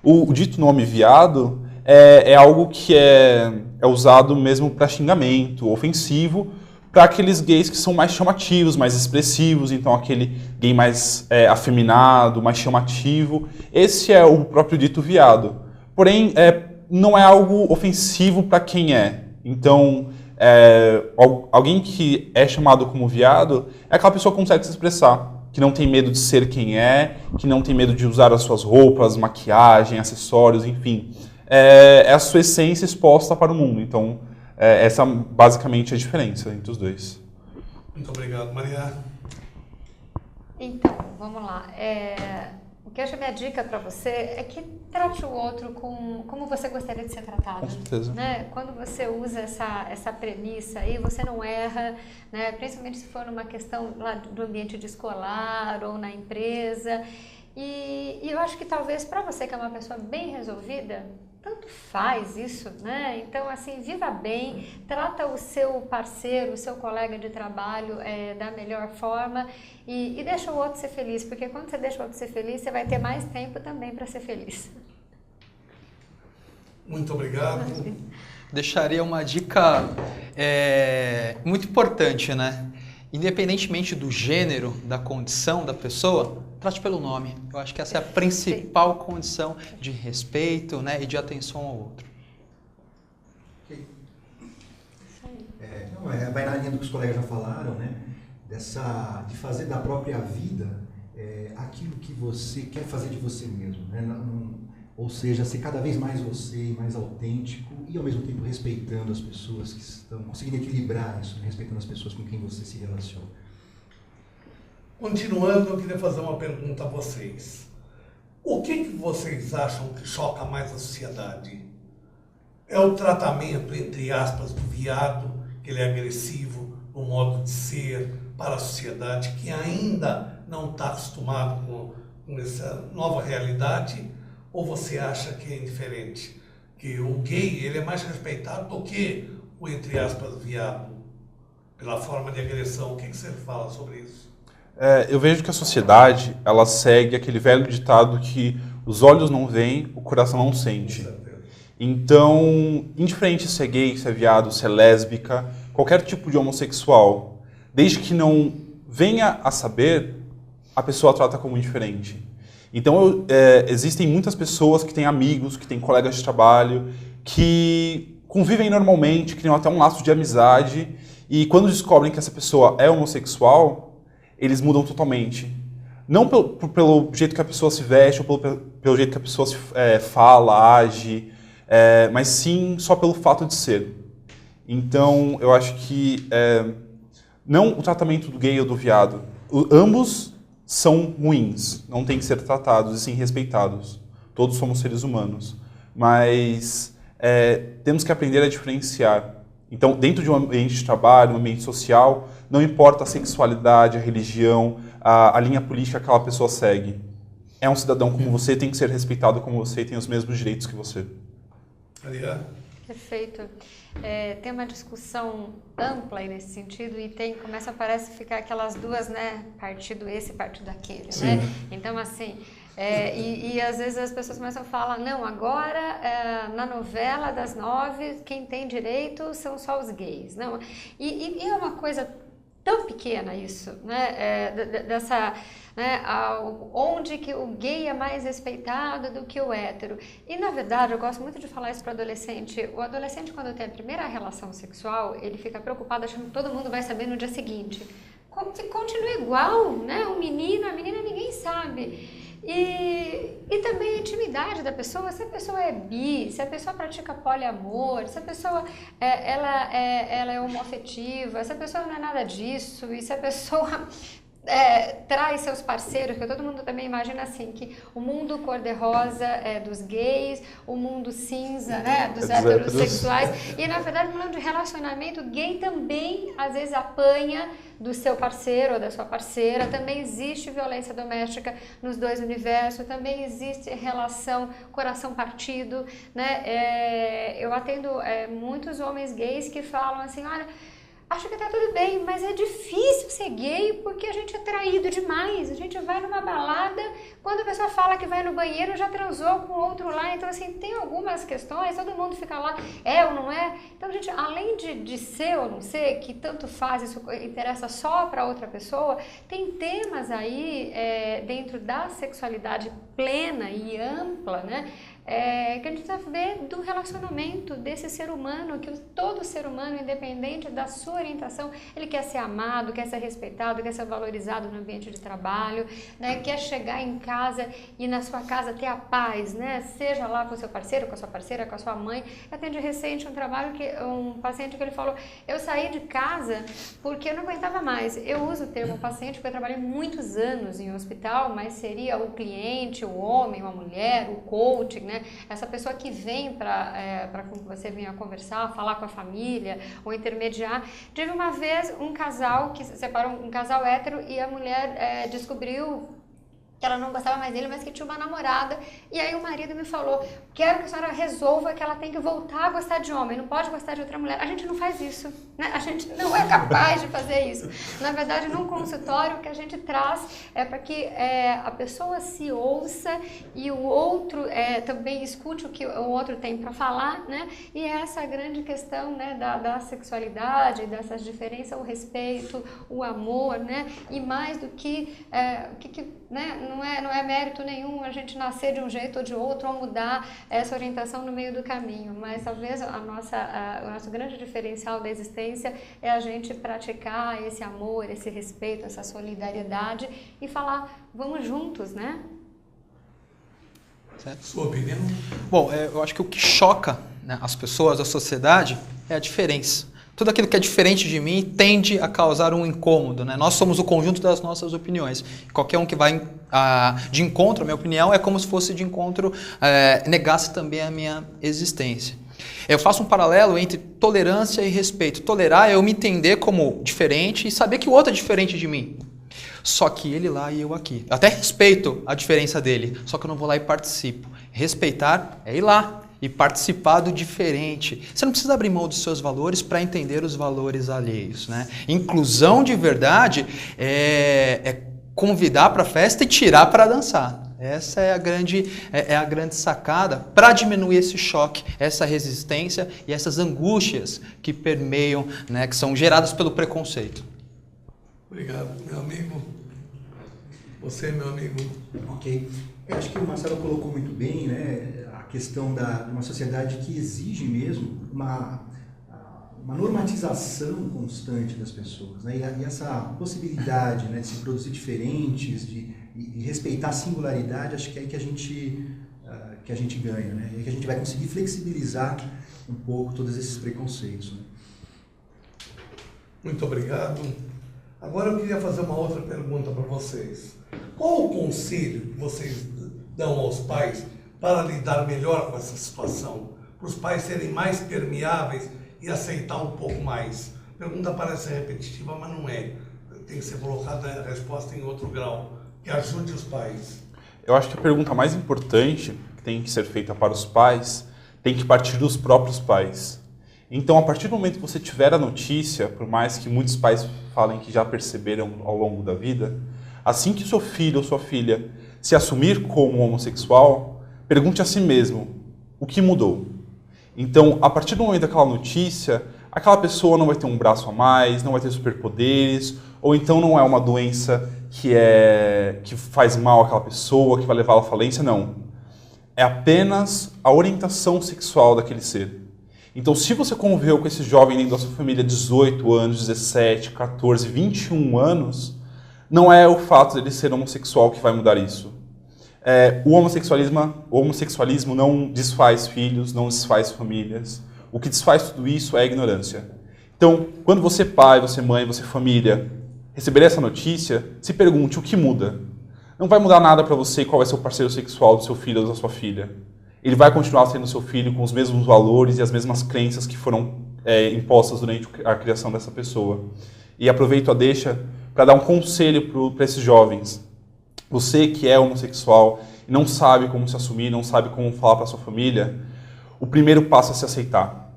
O dito nome viado é algo que é usado mesmo para xingamento, ofensivo, para aqueles gays que são mais chamativos, mais expressivos, então aquele gay mais afeminado, mais chamativo. Esse é o próprio dito viado. Porém, não é algo ofensivo para quem é. Então, alguém que é chamado como viado é aquela pessoa que consegue se expressar, que não tem medo de ser quem é, que não tem medo de usar as suas roupas, maquiagem, acessórios, enfim. é a sua essência exposta para o mundo. Então, essa basicamente é a diferença entre os dois. Muito obrigado, Maria. Então, vamos lá. O que eu acho que a minha dica para você é que trate o outro como você gostaria de ser tratado. Com certeza. Né? Quando você usa essa premissa aí, você não erra, né? Principalmente se for numa questão lá do ambiente de escolar ou na empresa. E eu acho que talvez para você que é uma pessoa bem resolvida, tanto faz isso, né? Então, assim, viva bem, trata o seu parceiro, o seu colega de trabalho da melhor forma e deixa o outro ser feliz, porque quando você deixa o outro ser feliz, você vai ter mais tempo também para ser feliz. Muito obrigado. Deixaria uma dica muito importante, né? Independentemente do gênero, da condição da pessoa, trate pelo nome. Eu acho que essa é a principal condição de respeito, né, e de atenção ao outro. Vai na linha do que os colegas já falaram, né? De fazer da própria vida aquilo que você quer fazer de você mesmo, né? Ou seja, ser cada vez mais você, mais autêntico e ao mesmo tempo respeitando as pessoas que estão conseguindo equilibrar isso, né? Respeitando as pessoas com quem você se relaciona. Continuando, eu queria fazer uma pergunta a vocês. O que vocês acham que choca mais a sociedade? É o tratamento, entre aspas, do viado, que ele é agressivo, o modo de ser para a sociedade, que ainda não está acostumado com essa nova realidade? Ou você acha que é indiferente? Que o gay ele é mais respeitado do que o, entre aspas, viado? Pela forma de agressão, o que você fala sobre isso? Eu vejo que a sociedade, ela segue aquele velho ditado que os olhos não veem, o coração não sente. Então, indiferente se é gay, se é viado, se é lésbica, qualquer tipo de homossexual, desde que não venha a saber, a pessoa trata como indiferente. Então, existem muitas pessoas que têm amigos, que têm colegas de trabalho, que convivem normalmente, criam até um laço de amizade, e quando descobrem que essa pessoa é homossexual, eles mudam totalmente. Não pelo jeito que a pessoa se veste, ou pelo jeito que a pessoa fala, age, mas sim só pelo fato de ser. Então, eu acho que não o tratamento do gay ou do viado, ambos são ruins, não têm que ser tratados e sim respeitados. Todos somos seres humanos, mas temos que aprender a diferenciar. Então, dentro de um ambiente de trabalho, um ambiente social, não importa a sexualidade, a religião, a linha política que aquela pessoa segue. É um cidadão como você, tem que ser respeitado como você e tem os mesmos direitos que você. Maria? Perfeito. Tem uma discussão ampla aí nesse sentido e parece ficar aquelas duas, né? Partido esse, partido aquele, né? Então, assim, e às vezes as pessoas começam a falar, não, agora na novela das 9, quem tem direito são só os gays. Não, e é uma coisa tão pequena isso, né? Né, onde que o gay é mais respeitado do que o hétero. E, na verdade, eu gosto muito de falar isso para o adolescente. O adolescente, quando tem a primeira relação sexual, ele fica preocupado achando que todo mundo vai saber no dia seguinte. Continua igual, né? O menino, a menina, ninguém sabe. E também a intimidade da pessoa, se a pessoa é bi, se a pessoa pratica poliamor, se a pessoa ela é homoafetiva, se a pessoa não é nada disso, e se a pessoa traz seus parceiros, porque todo mundo também imagina assim, que o mundo cor-de-rosa é dos gays, o mundo cinza, né, dos heterossexuais, e na verdade, falando de relacionamento, gay também às vezes apanha do seu parceiro ou da sua parceira, também existe violência doméstica nos dois universos, também existe relação coração partido, né, eu atendo muitos homens gays que falam assim, olha, acho que tá tudo bem, mas é difícil ser gay porque a gente é traído demais. A gente vai numa balada, quando a pessoa fala que vai no banheiro, já transou com outro lá. Então, assim, tem algumas questões, todo mundo fica lá, é ou não é? Então, gente, além de ser ou não ser, que tanto faz, isso interessa só para outra pessoa, tem temas aí dentro da sexualidade plena e ampla, né? que a gente precisa ver do relacionamento desse ser humano, que todo ser humano, independente da sua orientação, ele quer ser amado, quer ser respeitado, quer ser valorizado no ambiente de trabalho, né? Quer chegar em casa e na sua casa ter a paz, né? Seja lá com o seu parceiro, com a sua parceira, com a sua mãe. Eu atendi recente um paciente que ele falou, eu saí de casa porque eu não aguentava mais. Eu uso o termo paciente porque eu trabalhei muitos anos em hospital, mas seria o cliente, o homem, a mulher, o coach, né? Essa pessoa que vem para que você venha conversar, falar com a família ou intermediar. Tive uma vez um casal que se separou, um casal hétero, e a mulher descobriu que ela não gostava mais dele, mas que tinha uma namorada, e aí o marido me falou, quero que a senhora resolva que ela tem que voltar a gostar de homem, não pode gostar de outra mulher. A gente não faz isso, né? A gente não é capaz de fazer isso. Na verdade, num consultório, o que a gente traz é para que a pessoa se ouça e o outro também escute o que o outro tem para falar, né? E essa é a grande questão, né, da sexualidade, dessas diferenças, o respeito, o amor, né? E mais do que, né? Não é mérito nenhum a gente nascer de um jeito ou de outro ou mudar essa orientação no meio do caminho, mas talvez o nosso grande diferencial da existência é a gente praticar esse amor, esse respeito, essa solidariedade e falar, vamos juntos, né? Certo? Sua opinião? Bom, eu acho que o que choca, né, as pessoas, a sociedade, é a diferença. Tudo aquilo que é diferente de mim tende a causar um incômodo, né? Nós somos o conjunto das nossas opiniões. Qualquer um que vai de encontro à minha opinião é como se fosse de encontro, negasse também a minha existência. Eu faço um paralelo entre tolerância e respeito. Tolerar é eu me entender como diferente e saber que o outro é diferente de mim. Só que ele lá e eu aqui. Eu até respeito a diferença dele, só que eu não vou lá e participo. Respeitar é ir lá e participar do diferente. Você não precisa abrir mão dos seus valores para entender os valores alheios, né? Inclusão de verdade é convidar para a festa e tirar para dançar. Essa é a grande sacada para diminuir esse choque, essa resistência e essas angústias que permeiam, né, que são geradas pelo preconceito. Obrigado, meu amigo. Você, meu amigo. Ok. Eu acho que o Marcelo colocou muito bem, né, a questão de uma sociedade que exige mesmo uma normatização constante das pessoas, né, e essa possibilidade, né, de se produzir diferentes, de respeitar a singularidade, acho que é aí que a gente ganha, né, e aí que a gente vai conseguir flexibilizar um pouco todos esses preconceitos, né. Muito obrigado. Agora eu queria fazer uma outra pergunta para vocês. Qual o conselho que vocês dão aos pais para lidar melhor com essa situação? Para os pais serem mais permeáveis e aceitar um pouco mais? A pergunta parece repetitiva, mas não é. Tem que ser colocada a resposta em outro grau. Que ajude os pais. Eu acho que a pergunta mais importante que tem que ser feita para os pais tem que partir dos próprios pais. Então, a partir do momento que você tiver a notícia, por mais que muitos pais falem que já perceberam ao longo da vida, assim que seu filho ou sua filha se assumir como homossexual, pergunte a si mesmo, o que mudou? Então, a partir do momento daquela notícia, aquela pessoa não vai ter um braço a mais, não vai ter superpoderes, ou então não é uma doença que faz mal àquela pessoa, que vai levá-la à falência, não. É apenas a orientação sexual daquele ser. Então, se você conviveu com esse jovem dentro da sua família 18 anos, 17, 14, 21 anos, não é o fato de ele ser homossexual que vai mudar isso. O homossexualismo não desfaz filhos, não desfaz famílias. O que desfaz tudo isso é a ignorância. Então, quando você pai, você mãe, você família, receber essa notícia, se pergunte o que muda. Não vai mudar nada para você qual vai ser o parceiro sexual do seu filho ou da sua filha. Ele vai continuar sendo seu filho com os mesmos valores e as mesmas crenças que foram impostas durante a criação dessa pessoa. E aproveito a deixa para dar um conselho para esses jovens. Você que é homossexual e não sabe como se assumir, não sabe como falar para sua família, o primeiro passo é se aceitar.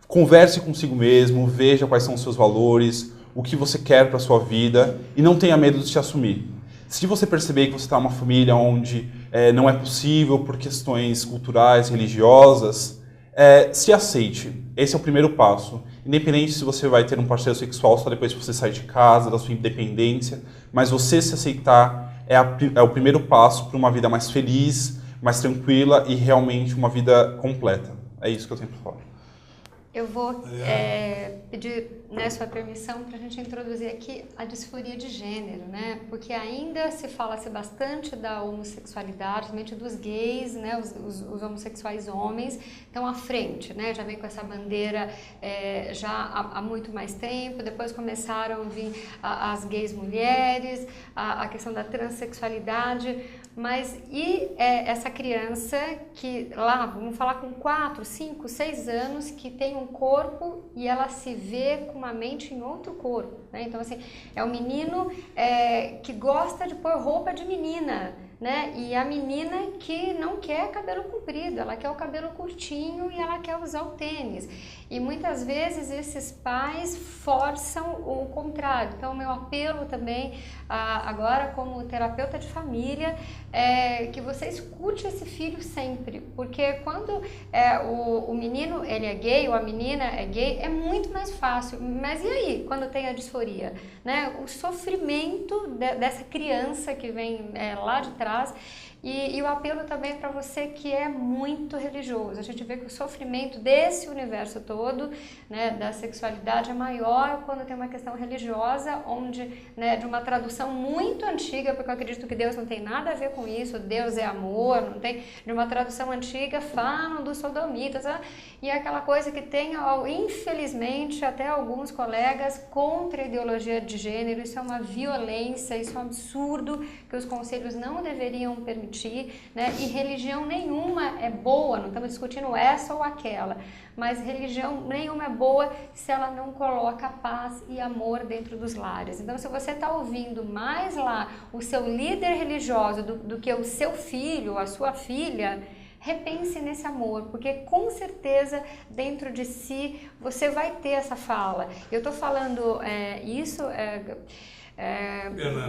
Converse consigo mesmo, veja quais são os seus valores, o que você quer para a sua vida e não tenha medo de se assumir. Se você perceber que você está numa família onde não é possível por questões culturais, religiosas, se aceite. Esse é o primeiro passo. Independente se você vai ter um parceiro sexual só depois que você sair de casa, da sua independência, mas você se aceitar é o primeiro passo para uma vida mais feliz, mais tranquila e realmente uma vida completa. É isso que eu sempre falo. Eu vou pedir, né, sua permissão para a gente introduzir aqui a disforia de gênero, né? Porque ainda se fala-se bastante da homossexualidade, principalmente dos gays, né? Os homossexuais homens estão à frente, né? Já vem com essa bandeira já há muito mais tempo. Depois começaram a vir as gays mulheres, a questão da transexualidade. Mas e essa criança que lá, vamos falar com 4, 5, 6 anos, que tem um corpo e ela se vê com uma mente em outro corpo, né? Então, assim, é um menino que gosta de pôr roupa de menina, né? E a menina que não quer cabelo comprido, ela quer o cabelo curtinho e ela quer usar o tênis. E muitas vezes esses pais forçam o contrário. Então, meu apelo também, agora como terapeuta de família, é que você escute esse filho sempre. Porque quando o menino ele é gay ou a menina é gay, é muito mais fácil. Mas e aí, quando tem a disforia? Né? O sofrimento dessa criança que vem lá de trás. E o apelo também para você que é muito religioso. A gente vê que o sofrimento desse universo todo, né, da sexualidade é maior quando tem uma questão religiosa, onde, né, de uma tradução muito antiga, porque eu acredito que Deus não tem nada a ver com isso, Deus é amor, não tem, de uma tradução antiga, falam dos sodomitas, e é aquela coisa que tem, infelizmente, até alguns colegas contra a ideologia de gênero. Isso é uma violência, isso é um absurdo que os conselhos não deveriam permitir. Né? E religião nenhuma é boa, não estamos discutindo essa ou aquela, mas religião nenhuma é boa se ela não coloca paz e amor dentro dos lares. Então, se você está ouvindo mais lá o seu líder religioso do que o seu filho, a sua filha, repense nesse amor, porque com certeza dentro de si você vai ter essa fala. Eu estou falando isso...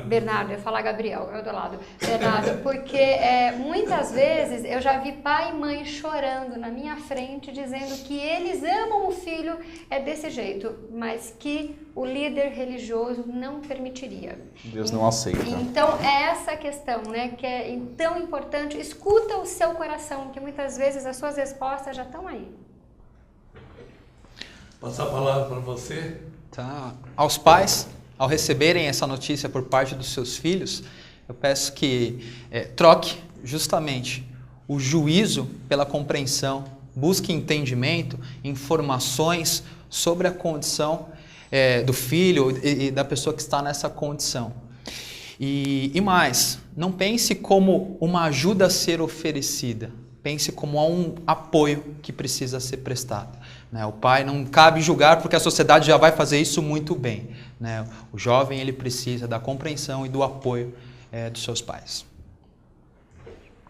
Bernardo, eu ia falar Gabriel, eu do lado. Bernardo, porque muitas vezes eu já vi pai e mãe chorando na minha frente, dizendo que eles amam o filho desse jeito, mas que o líder religioso não permitiria. Deus não aceita. Então, é essa questão, né, que é tão importante. Escuta o seu coração, que muitas vezes as suas respostas já estão aí. Passar a palavra para você. Tá. Aos pais, ao receberem essa notícia por parte dos seus filhos, eu peço que troque justamente o juízo pela compreensão, busque entendimento, informações sobre a condição do filho e da pessoa que está nessa condição. E mais, não pense como uma ajuda a ser oferecida, pense como um apoio que precisa ser prestado. O pai não cabe julgar porque a sociedade já vai fazer isso muito bem. O jovem ele precisa da compreensão e do apoio dos seus pais.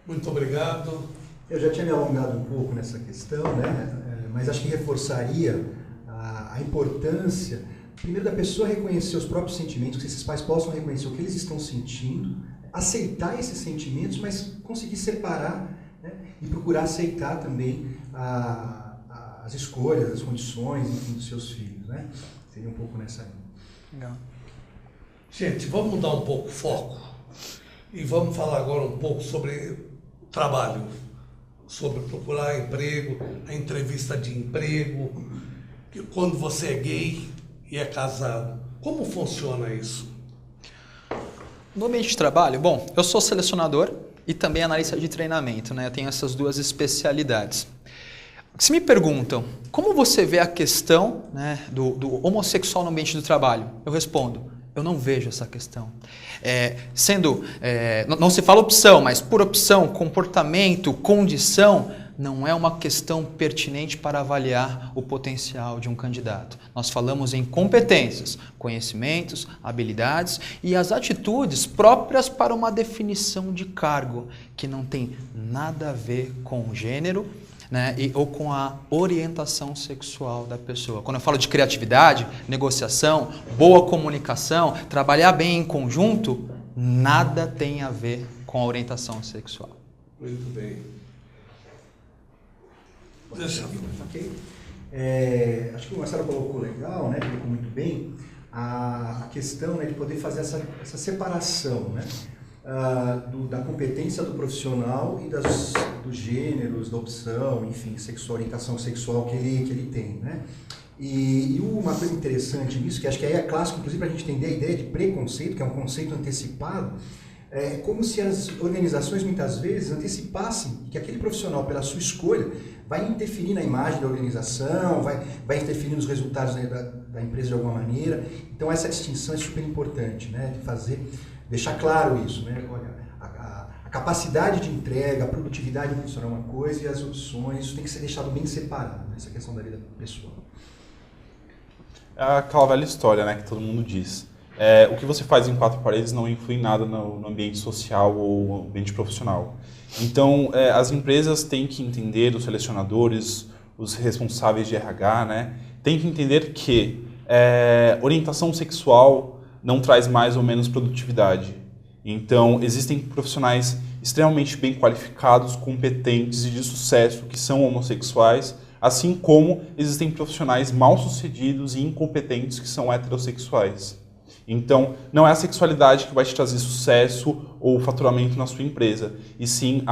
Muito obrigado. Eu já tinha me alongado um pouco nessa questão, né? Mas acho que reforçaria a importância, primeiro, da pessoa reconhecer os próprios sentimentos, que esses pais possam reconhecer o que eles estão sentindo, aceitar esses sentimentos, mas conseguir separar, né? E procurar aceitar também as escolhas, as condições, enfim, dos seus filhos, né? Seria um pouco nessa linha. Legal. Gente, vamos mudar um pouco o foco e vamos falar agora um pouco sobre trabalho, sobre procurar emprego, a entrevista de emprego, que quando você é gay e é casado, como funciona isso? No ambiente de trabalho, bom, eu sou selecionador e também analista de treinamento, né? Eu tenho essas duas especialidades. Se me perguntam, como você vê a questão, né, do homossexual no ambiente do trabalho? Eu respondo, eu não vejo essa questão. Não se fala opção, mas por opção, comportamento, condição, não é uma questão pertinente para avaliar o potencial de um candidato. Nós falamos em competências, conhecimentos, habilidades e as atitudes próprias para uma definição de cargo, que não tem nada a ver com o gênero, né, ou com a orientação sexual da pessoa. Quando eu falo de criatividade, negociação, boa comunicação, trabalhar bem em conjunto, nada tem a ver com a orientação sexual. Muito bem. Ok. Acho que o Marcelo colocou legal, né, colocou muito bem, a questão, né, de poder fazer essa separação, né? da competência do profissional e dos gêneros, da opção, enfim, orientação sexual que ele tem, né? E uma coisa interessante nisso, que acho que aí é clássico, inclusive, para a gente entender a ideia de preconceito, que é um conceito antecipado, é como se as organizações, muitas vezes, antecipassem que aquele profissional, pela sua escolha, vai interferir na imagem da organização, vai interferir nos resultados da empresa de alguma maneira. Então, essa distinção é super importante, né? De deixar claro isso, né? Olha, a capacidade de entrega, a produtividade profissional é uma coisa e as opções, isso tem que ser deixado bem separado, né? Essa questão da vida pessoal. É aquela velha história, né, que todo mundo diz. O que você faz em quatro paredes não influi em nada no ambiente social ou no ambiente profissional. Então, as empresas têm que entender, os selecionadores, os responsáveis de RH, né, têm que entender que orientação sexual não traz mais ou menos produtividade. Então, existem profissionais extremamente bem qualificados, competentes e de sucesso que são homossexuais, assim como existem profissionais mal-sucedidos e incompetentes que são heterossexuais. Então, não é a sexualidade que vai te trazer sucesso ou faturamento na sua empresa, e sim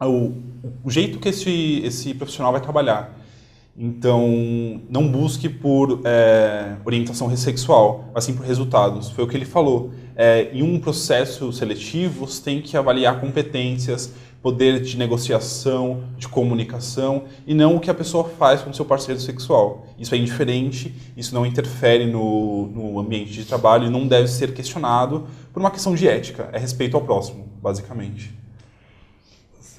o jeito que esse profissional vai trabalhar. Então, não busque por orientação sexual, mas sim por resultados. Foi o que ele falou. Em um processo seletivo, você tem que avaliar competências, poder de negociação, de comunicação, e não o que a pessoa faz com o seu parceiro sexual. Isso é indiferente, isso não interfere no ambiente de trabalho e não deve ser questionado por uma questão de ética. É respeito ao próximo, basicamente.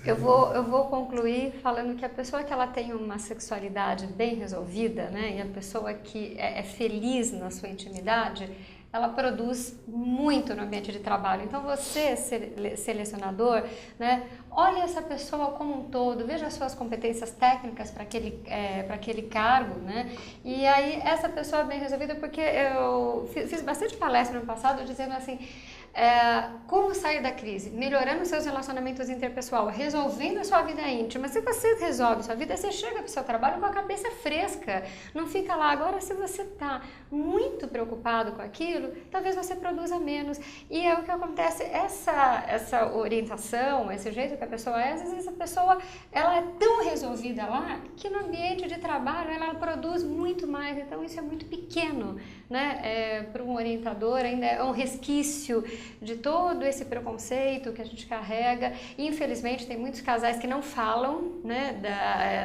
Eu vou concluir falando que a pessoa que ela tem uma sexualidade bem resolvida, né, e a pessoa que é feliz na sua intimidade, ela produz muito no ambiente de trabalho. Então você, selecionador, né, olhe essa pessoa como um todo, veja as suas competências técnicas para aquele cargo, né? E aí essa pessoa bem resolvida, porque eu fiz bastante palestra no passado dizendo assim, como sair da crise? Melhorando seus relacionamentos interpessoais, resolvendo a sua vida íntima. Se você resolve sua vida, você chega para o seu trabalho com a cabeça fresca, não fica lá. Agora, se você está muito preocupado com aquilo, talvez você produza menos. E é o que acontece, essa orientação, esse jeito que a pessoa às vezes a pessoa ela é tão resolvida lá, que no ambiente de trabalho ela produz muito mais. Então, isso é muito pequeno, né? Para um orientador, ainda é um resquício de todo esse preconceito que a gente carrega. E, infelizmente, tem muitos casais que não falam, né,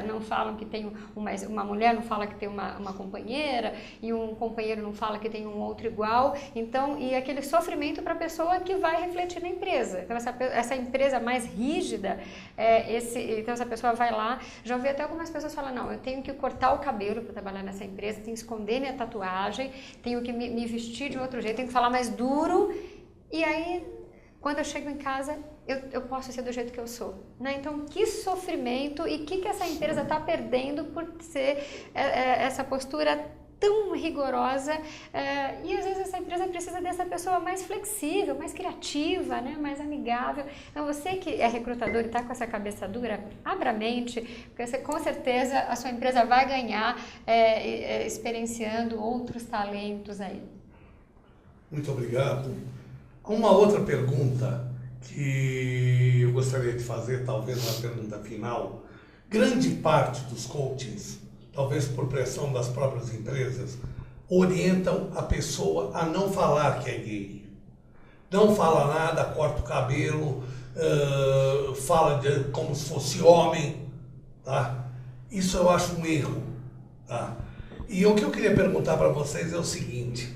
não falam que tem uma mulher, não fala que tem uma companheira, e um companheiro não fala que tem um outro igual. Então, e aquele sofrimento para a pessoa que vai refletir na empresa. Então, essa empresa mais rígida, então essa pessoa vai lá, já ouvi até algumas pessoas falar, não, eu tenho que cortar o cabelo para trabalhar nessa empresa, tenho que esconder minha tatuagem, tenho que me vestir de outro jeito, tenho que falar mais duro. E aí, quando eu chego em casa, eu posso ser do jeito que eu sou, né? Então, que sofrimento e que essa empresa está perdendo por ser essa postura tão rigorosa, e às vezes essa empresa precisa dessa pessoa mais flexível, mais criativa, né? Mais amigável. Então, você que é recrutador e está com essa cabeça dura, abra a mente, porque você, com certeza a sua empresa vai ganhar experienciando outros talentos aí. Muito obrigado. Uma outra pergunta que eu gostaria de fazer, talvez uma pergunta final. Grande parte dos coachings, talvez por pressão das próprias empresas, orientam a pessoa a não falar que é gay. Não fala nada, corta o cabelo, fala como se fosse homem, tá? Isso eu acho um erro, tá? E o que eu queria perguntar para vocês é o seguinte: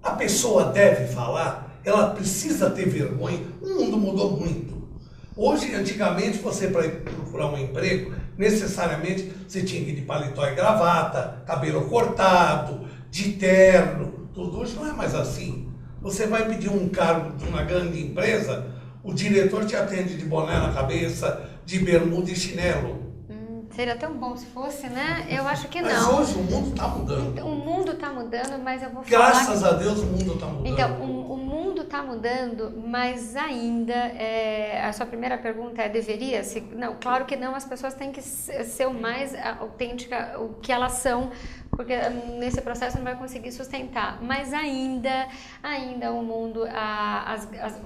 a pessoa deve falar? Ela precisa ter vergonha? O mundo mudou muito. Hoje, antigamente, você para procurar um emprego, necessariamente você tinha que ir de paletó e gravata, cabelo cortado, de terno, tudo. Hoje não é mais assim. Você vai pedir um cargo de uma grande empresa, o diretor te atende de boné na cabeça, de bermuda e chinelo. Seria tão bom se fosse, né? Eu acho que não. Mas hoje o mundo está mudando. O mundo está mudando, mas eu vou falar... Graças a Deus o mundo está mudando. Então, o mundo está mudando, mas ainda, a sua primeira pergunta é, deveria? Não, claro que não, as pessoas têm que ser o mais autêntica, o que elas são porque nesse processo não vai conseguir sustentar. Mas ainda o mundo,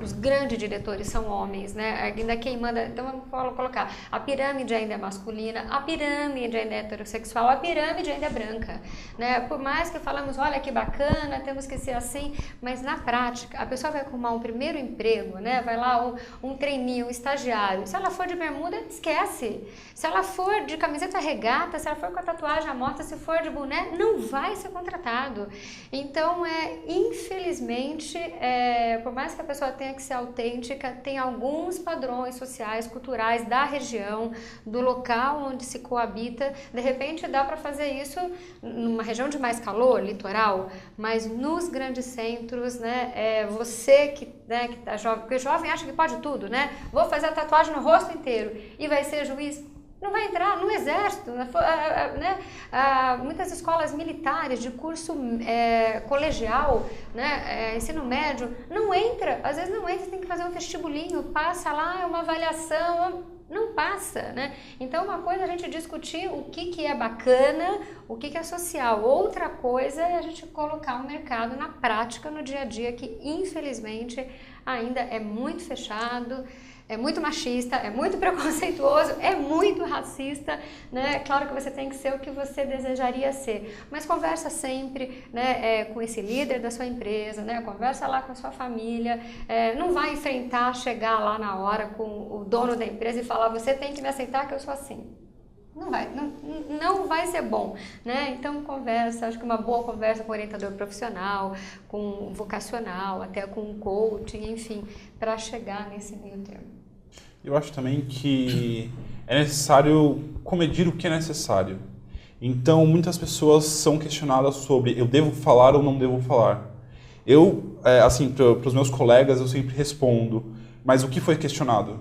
os grandes diretores são homens, né? Ainda quem manda, então vamos colocar, a pirâmide ainda é masculina, a pirâmide ainda é heterossexual, a pirâmide ainda é branca, né? Por mais que falamos, olha que bacana, temos que ser assim, mas na prática, a pessoa vai arrumar um primeiro emprego, né? Vai lá um trainee, um estagiário, se ela for de bermuda, esquece. Se ela for de camiseta regata, se ela for com a tatuagem à mostra, se for de boné, não vai ser contratado. Então, infelizmente, por mais que a pessoa tenha que ser autêntica, tem alguns padrões sociais, culturais da região, do local onde se coabita. De repente, dá para fazer isso numa região de mais calor, litoral, mas nos grandes centros, né, você que tá jovem, porque o jovem acha que pode tudo, né? Vou fazer a tatuagem no rosto inteiro e vai ser juiz. Não vai entrar no exército, né? Muitas escolas militares de curso colegial, né? Ensino médio, não entra, às vezes não entra, tem que fazer um vestibulinho, passa lá, é uma avaliação, não passa, né? Então uma coisa é a gente discutir o que é bacana, o que é social, outra coisa é a gente colocar o mercado na prática, no dia a dia, que infelizmente ainda é muito fechado, é muito machista, é muito preconceituoso, é muito racista, né? Claro que você tem que ser o que você desejaria ser, mas conversa sempre, né, com esse líder da sua empresa, né? Conversa lá com a sua família, não vai enfrentar, chegar lá na hora com o dono da empresa e falar, você tem que me aceitar que eu sou assim. Não vai ser bom, né? Então conversa, acho que uma boa conversa com o orientador profissional, com o vocacional, até com o coaching, enfim, para chegar nesse meio termo. Eu acho também que é necessário comedir o que é necessário. Então, muitas pessoas são questionadas sobre eu devo falar ou não devo falar. Eu, assim, para os meus colegas, eu sempre respondo, mas o que foi questionado?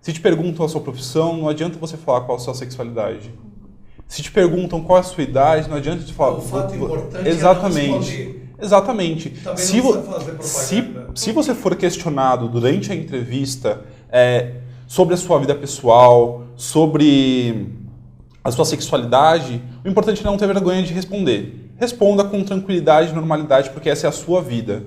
Se te perguntam a sua profissão, não adianta você falar qual a sua sexualidade. Se te perguntam qual é a sua idade, não adianta te falar... O fato importante exatamente, é não responder. Exatamente. Se você for questionado durante a entrevista sobre a sua vida pessoal, sobre a sua sexualidade, o importante é não ter vergonha de responder. Responda com tranquilidade e normalidade, porque essa é a sua vida.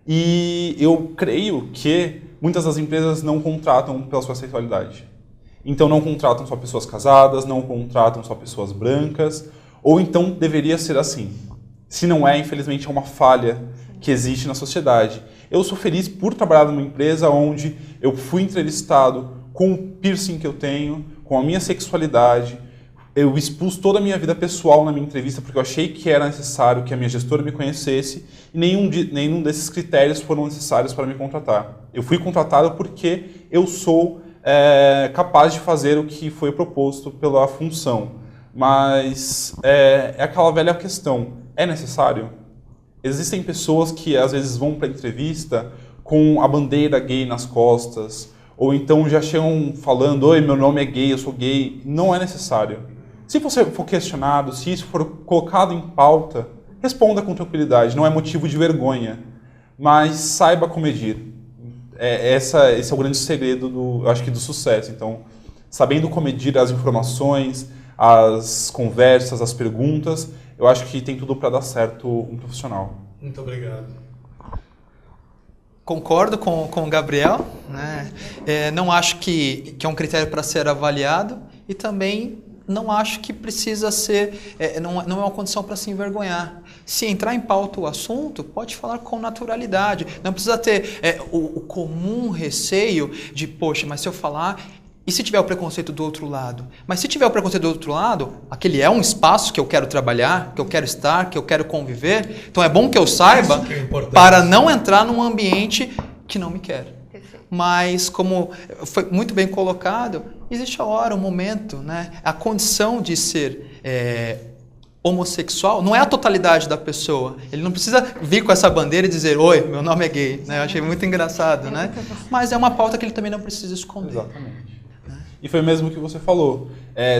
E eu creio que muitas das empresas não contratam pela sua sexualidade. Então não contratam só pessoas casadas, não contratam só pessoas brancas, ou então deveria ser assim. Se não é, infelizmente é uma falha que existe na sociedade. Eu sou feliz por trabalhar numa empresa onde eu fui entrevistado com o piercing que eu tenho, com a minha sexualidade. Eu expus toda a minha vida pessoal na minha entrevista porque eu achei que era necessário que a minha gestora me conhecesse e nenhum desses critérios foram necessários para me contratar. Eu fui contratado porque eu sou capaz de fazer o que foi proposto pela função. Mas é aquela velha questão, é necessário? Existem pessoas que às vezes vão para a entrevista com a bandeira gay nas costas, ou então já chegam falando, oi, meu nome é gay, eu sou gay. Não é necessário. Se você for questionado, se isso for colocado em pauta, responda com tranquilidade, não é motivo de vergonha, mas saiba comedir. Esse é o grande segredo, eu acho que do sucesso. Então, sabendo comedir as informações, as conversas, as perguntas, eu acho que tem tudo para dar certo um profissional. Muito obrigado. Concordo com o Gabriel, né? Não acho que é um critério para ser avaliado e também não acho que precisa ser, não é uma condição para se envergonhar. Se entrar em pauta o assunto, pode falar com naturalidade. Não precisa ter o comum receio de, poxa, mas se eu falar... E se tiver o preconceito do outro lado? Mas se tiver o preconceito do outro lado, aquele é um espaço que eu quero trabalhar, que eu quero estar, que eu quero conviver. Então é bom que eu saiba para não entrar num ambiente que não me quer. Mas, como foi muito bem colocado, existe a hora, o momento, né? A condição de ser homossexual não é a totalidade da pessoa. Ele não precisa vir com essa bandeira e dizer, oi, meu nome é gay. Né? Eu achei muito engraçado, né? Mas é uma pauta que ele também não precisa esconder. Exatamente. E foi mesmo o que você falou.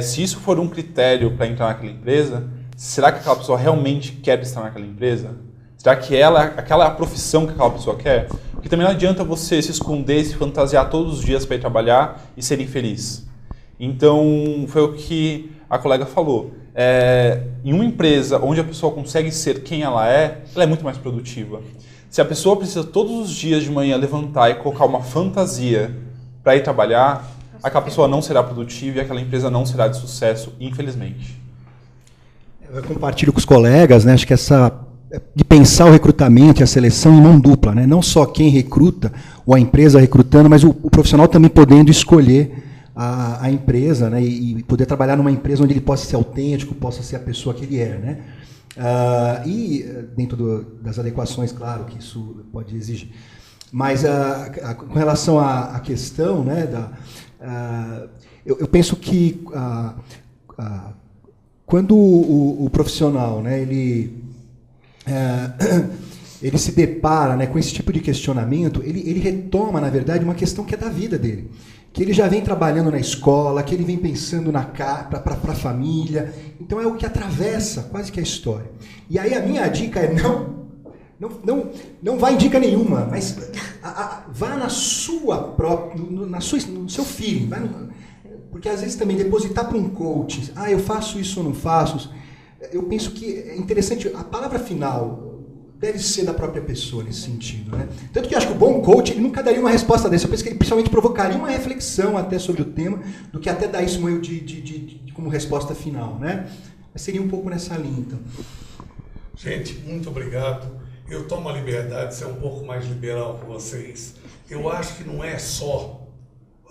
Se isso for um critério para entrar naquela empresa, será que aquela pessoa realmente quer estar naquela empresa? Será que aquela é a profissão que aquela pessoa quer? Porque também não adianta você se esconder, se fantasiar todos os dias para ir trabalhar e ser infeliz. Então, foi o que a colega falou. Em uma empresa onde a pessoa consegue ser quem ela é muito mais produtiva. Se a pessoa precisa todos os dias de manhã levantar e colocar uma fantasia para ir trabalhar, aquela pessoa não será produtiva e aquela empresa não será de sucesso, infelizmente. Eu compartilho com os colegas, né? Acho que de pensar o recrutamento e a seleção em mão dupla, né? Não só quem recruta ou a empresa recrutando, mas o profissional também podendo escolher a empresa, né? E poder trabalhar numa empresa onde ele possa ser autêntico, possa ser a pessoa que ele é, né? E dentro das adequações, claro, que isso pode exigir. Mas com relação à questão, né, eu penso que quando o profissional, né, ele se depara, né, com esse tipo de questionamento, ele retoma, na verdade, uma questão que é da vida dele. Que ele já vem trabalhando na escola, que ele vem pensando para a família. Então é o que atravessa quase que a história. E aí a minha dica é não vá em dica nenhuma, mas vá na sua própria, no seu feeling. Porque às vezes também depositar para um coach, eu faço isso ou não faço, eu penso que é interessante, a palavra final deve ser da própria pessoa nesse sentido, né? Tanto que eu acho que o bom coach ele nunca daria uma resposta dessa. Eu penso que ele principalmente provocaria uma reflexão até sobre o tema, do que até dar isso meio como resposta final, né? Mas seria um pouco nessa linha, então. Gente, muito obrigado. Eu tomo a liberdade de ser um pouco mais liberal com vocês. Eu acho que não é só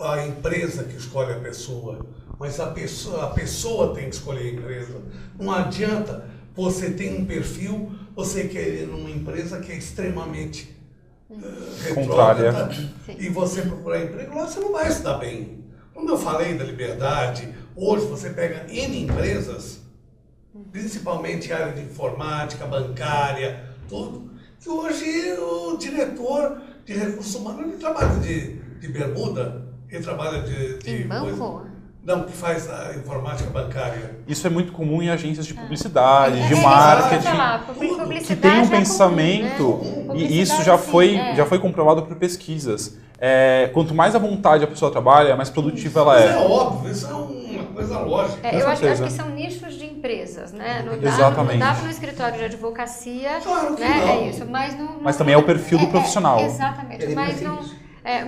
a empresa que escolhe a pessoa, mas a pessoa tem que escolher a empresa. Não adianta você ter um perfil, você querer numa empresa que é extremamente retrógrada e você procurar emprego, lá você não vai se dar bem. Quando eu falei da liberdade, hoje você pega N empresas, principalmente área de informática, bancária, tudo, que hoje o diretor de recursos humanos ele trabalha de bermuda, ele trabalha de banco? Não, que faz a informática bancária. Isso é muito comum em agências de publicidade, de marketing, que tem um pensamento, e isso já foi comprovado por pesquisas. Quanto mais à vontade a pessoa trabalha, mais produtiva ela é. Isso é óbvio, isso é uma coisa lógica. Eu acho que são nichos de empresas, né? Não dá no escritório de advocacia, claro que né? não. É isso, mas também é o perfil do profissional. Exatamente,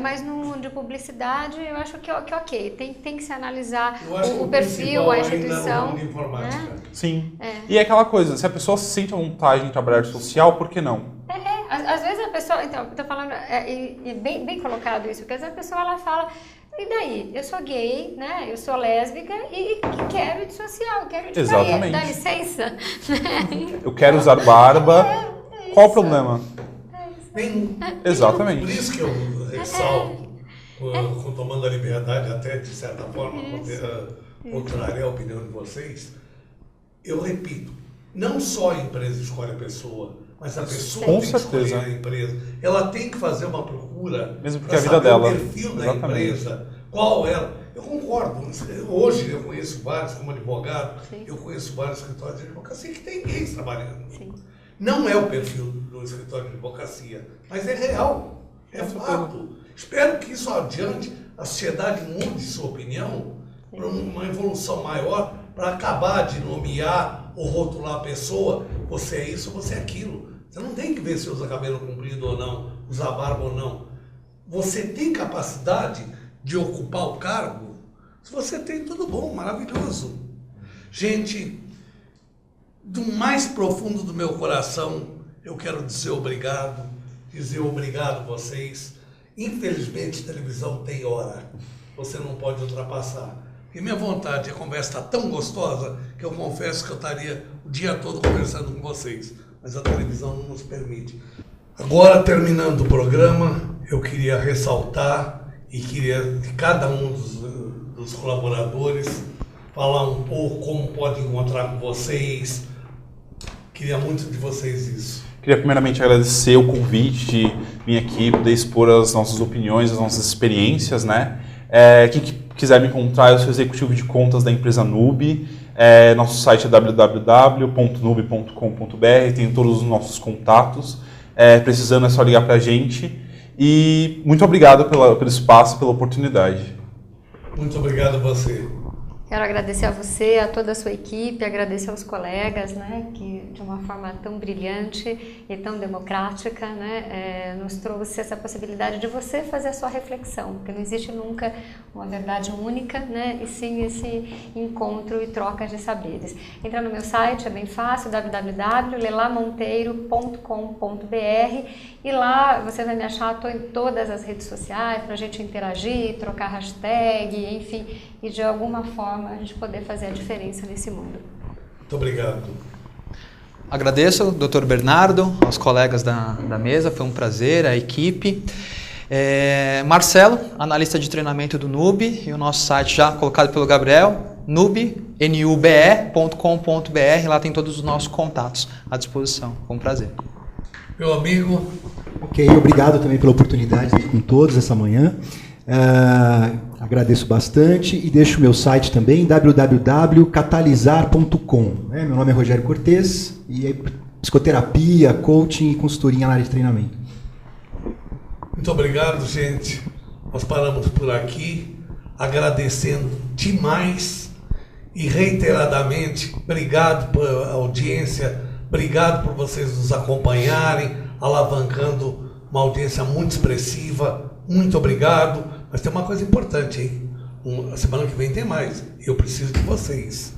mas no de publicidade eu acho que ok, tem que se analisar o perfil, a instituição. Ainda no informática. Né? Sim. E é aquela coisa, se a pessoa se sente à vontade em trabalhar social, por que não? Às vezes a pessoa, então, estou falando, bem colocado isso, porque às vezes a pessoa ela fala, e daí? Eu sou gay, né? Eu sou lésbica e quero ir de social, quero ir de Exatamente. Dá licença. Eu quero usar barba, qual o problema? Exatamente. Por isso que eu ressalto, tomando a liberdade até, de certa forma, poder contrariar a opinião de vocês, eu repito, não só a empresa escolhe a pessoa, mas a pessoa tem que escolher a empresa. Ela tem que fazer uma procura mesmo porque a vida dela. O perfil da empresa, qual ela. Eu concordo. Hoje eu conheço vários, como advogado, eu conheço vários escritórios de advocacia que tem gays trabalhando. Sim. Não é o perfil do escritório de advocacia, mas é real, é fato. Espero que isso adiante, a sociedade mude sua opinião para uma evolução maior, para acabar de nomear ou rotular a pessoa, você é isso, você é aquilo. Você não tem que ver se usa cabelo comprido ou não, usar barba ou não. Você tem capacidade de ocupar o cargo? Se você tem, tudo bom, maravilhoso. Gente, do mais profundo do meu coração, eu quero dizer obrigado a vocês. Infelizmente, televisão tem hora, você não pode ultrapassar. E minha vontade, a conversa está tão gostosa que eu confesso que eu estaria o dia todo conversando com vocês, mas a televisão não nos permite. Agora, terminando o programa, eu queria ressaltar e queria de cada um dos colaboradores falar um pouco como pode encontrar com vocês. Queria muito de vocês isso. Queria primeiramente agradecer o convite de vir aqui, poder expor as nossas opiniões, as nossas experiências, né? Quem quiser me encontrar, eu sou executivo de contas da empresa Nube. Nosso site é www.nube.com.br, tem todos os nossos contatos. Precisando é só ligar para a gente. E muito obrigado pelo espaço, pela oportunidade. Muito obrigado a você. Quero agradecer a você, a toda a sua equipe, agradecer aos colegas, né, que de uma forma tão brilhante e tão democrática, né, nos trouxe essa possibilidade de você fazer a sua reflexão, porque não existe nunca uma verdade única, né, e sim esse encontro e troca de saberes. Entra no meu site, é bem fácil, www.lelamonteiro.com.br, e lá você vai me achar, estou em todas as redes sociais para a gente interagir, trocar hashtag, enfim, e de alguma forma a gente poder fazer a diferença nesse mundo. Muito obrigado. Agradeço, Dr. Bernardo, aos colegas da mesa, foi um prazer, a equipe. Marcelo, analista de treinamento do NUB, e o nosso site já colocado pelo Gabriel, nube.com.br, lá tem todos os nossos contatos à disposição. Foi um prazer. Meu amigo. Ok, obrigado também pela oportunidade de estar com todos essa manhã. Agradeço bastante e deixo o meu site também, www.catalisar.com. Meu nome é Rogério Cortez e é psicoterapia, coaching e consultoria na área de treinamento. Muito obrigado, gente. Nós paramos por aqui, agradecendo demais e reiteradamente, obrigado pela audiência, obrigado por vocês nos acompanharem, alavancando uma audiência muito expressiva. Muito obrigado. Mas tem uma coisa importante, hein? A semana que vem tem mais. Eu preciso de vocês.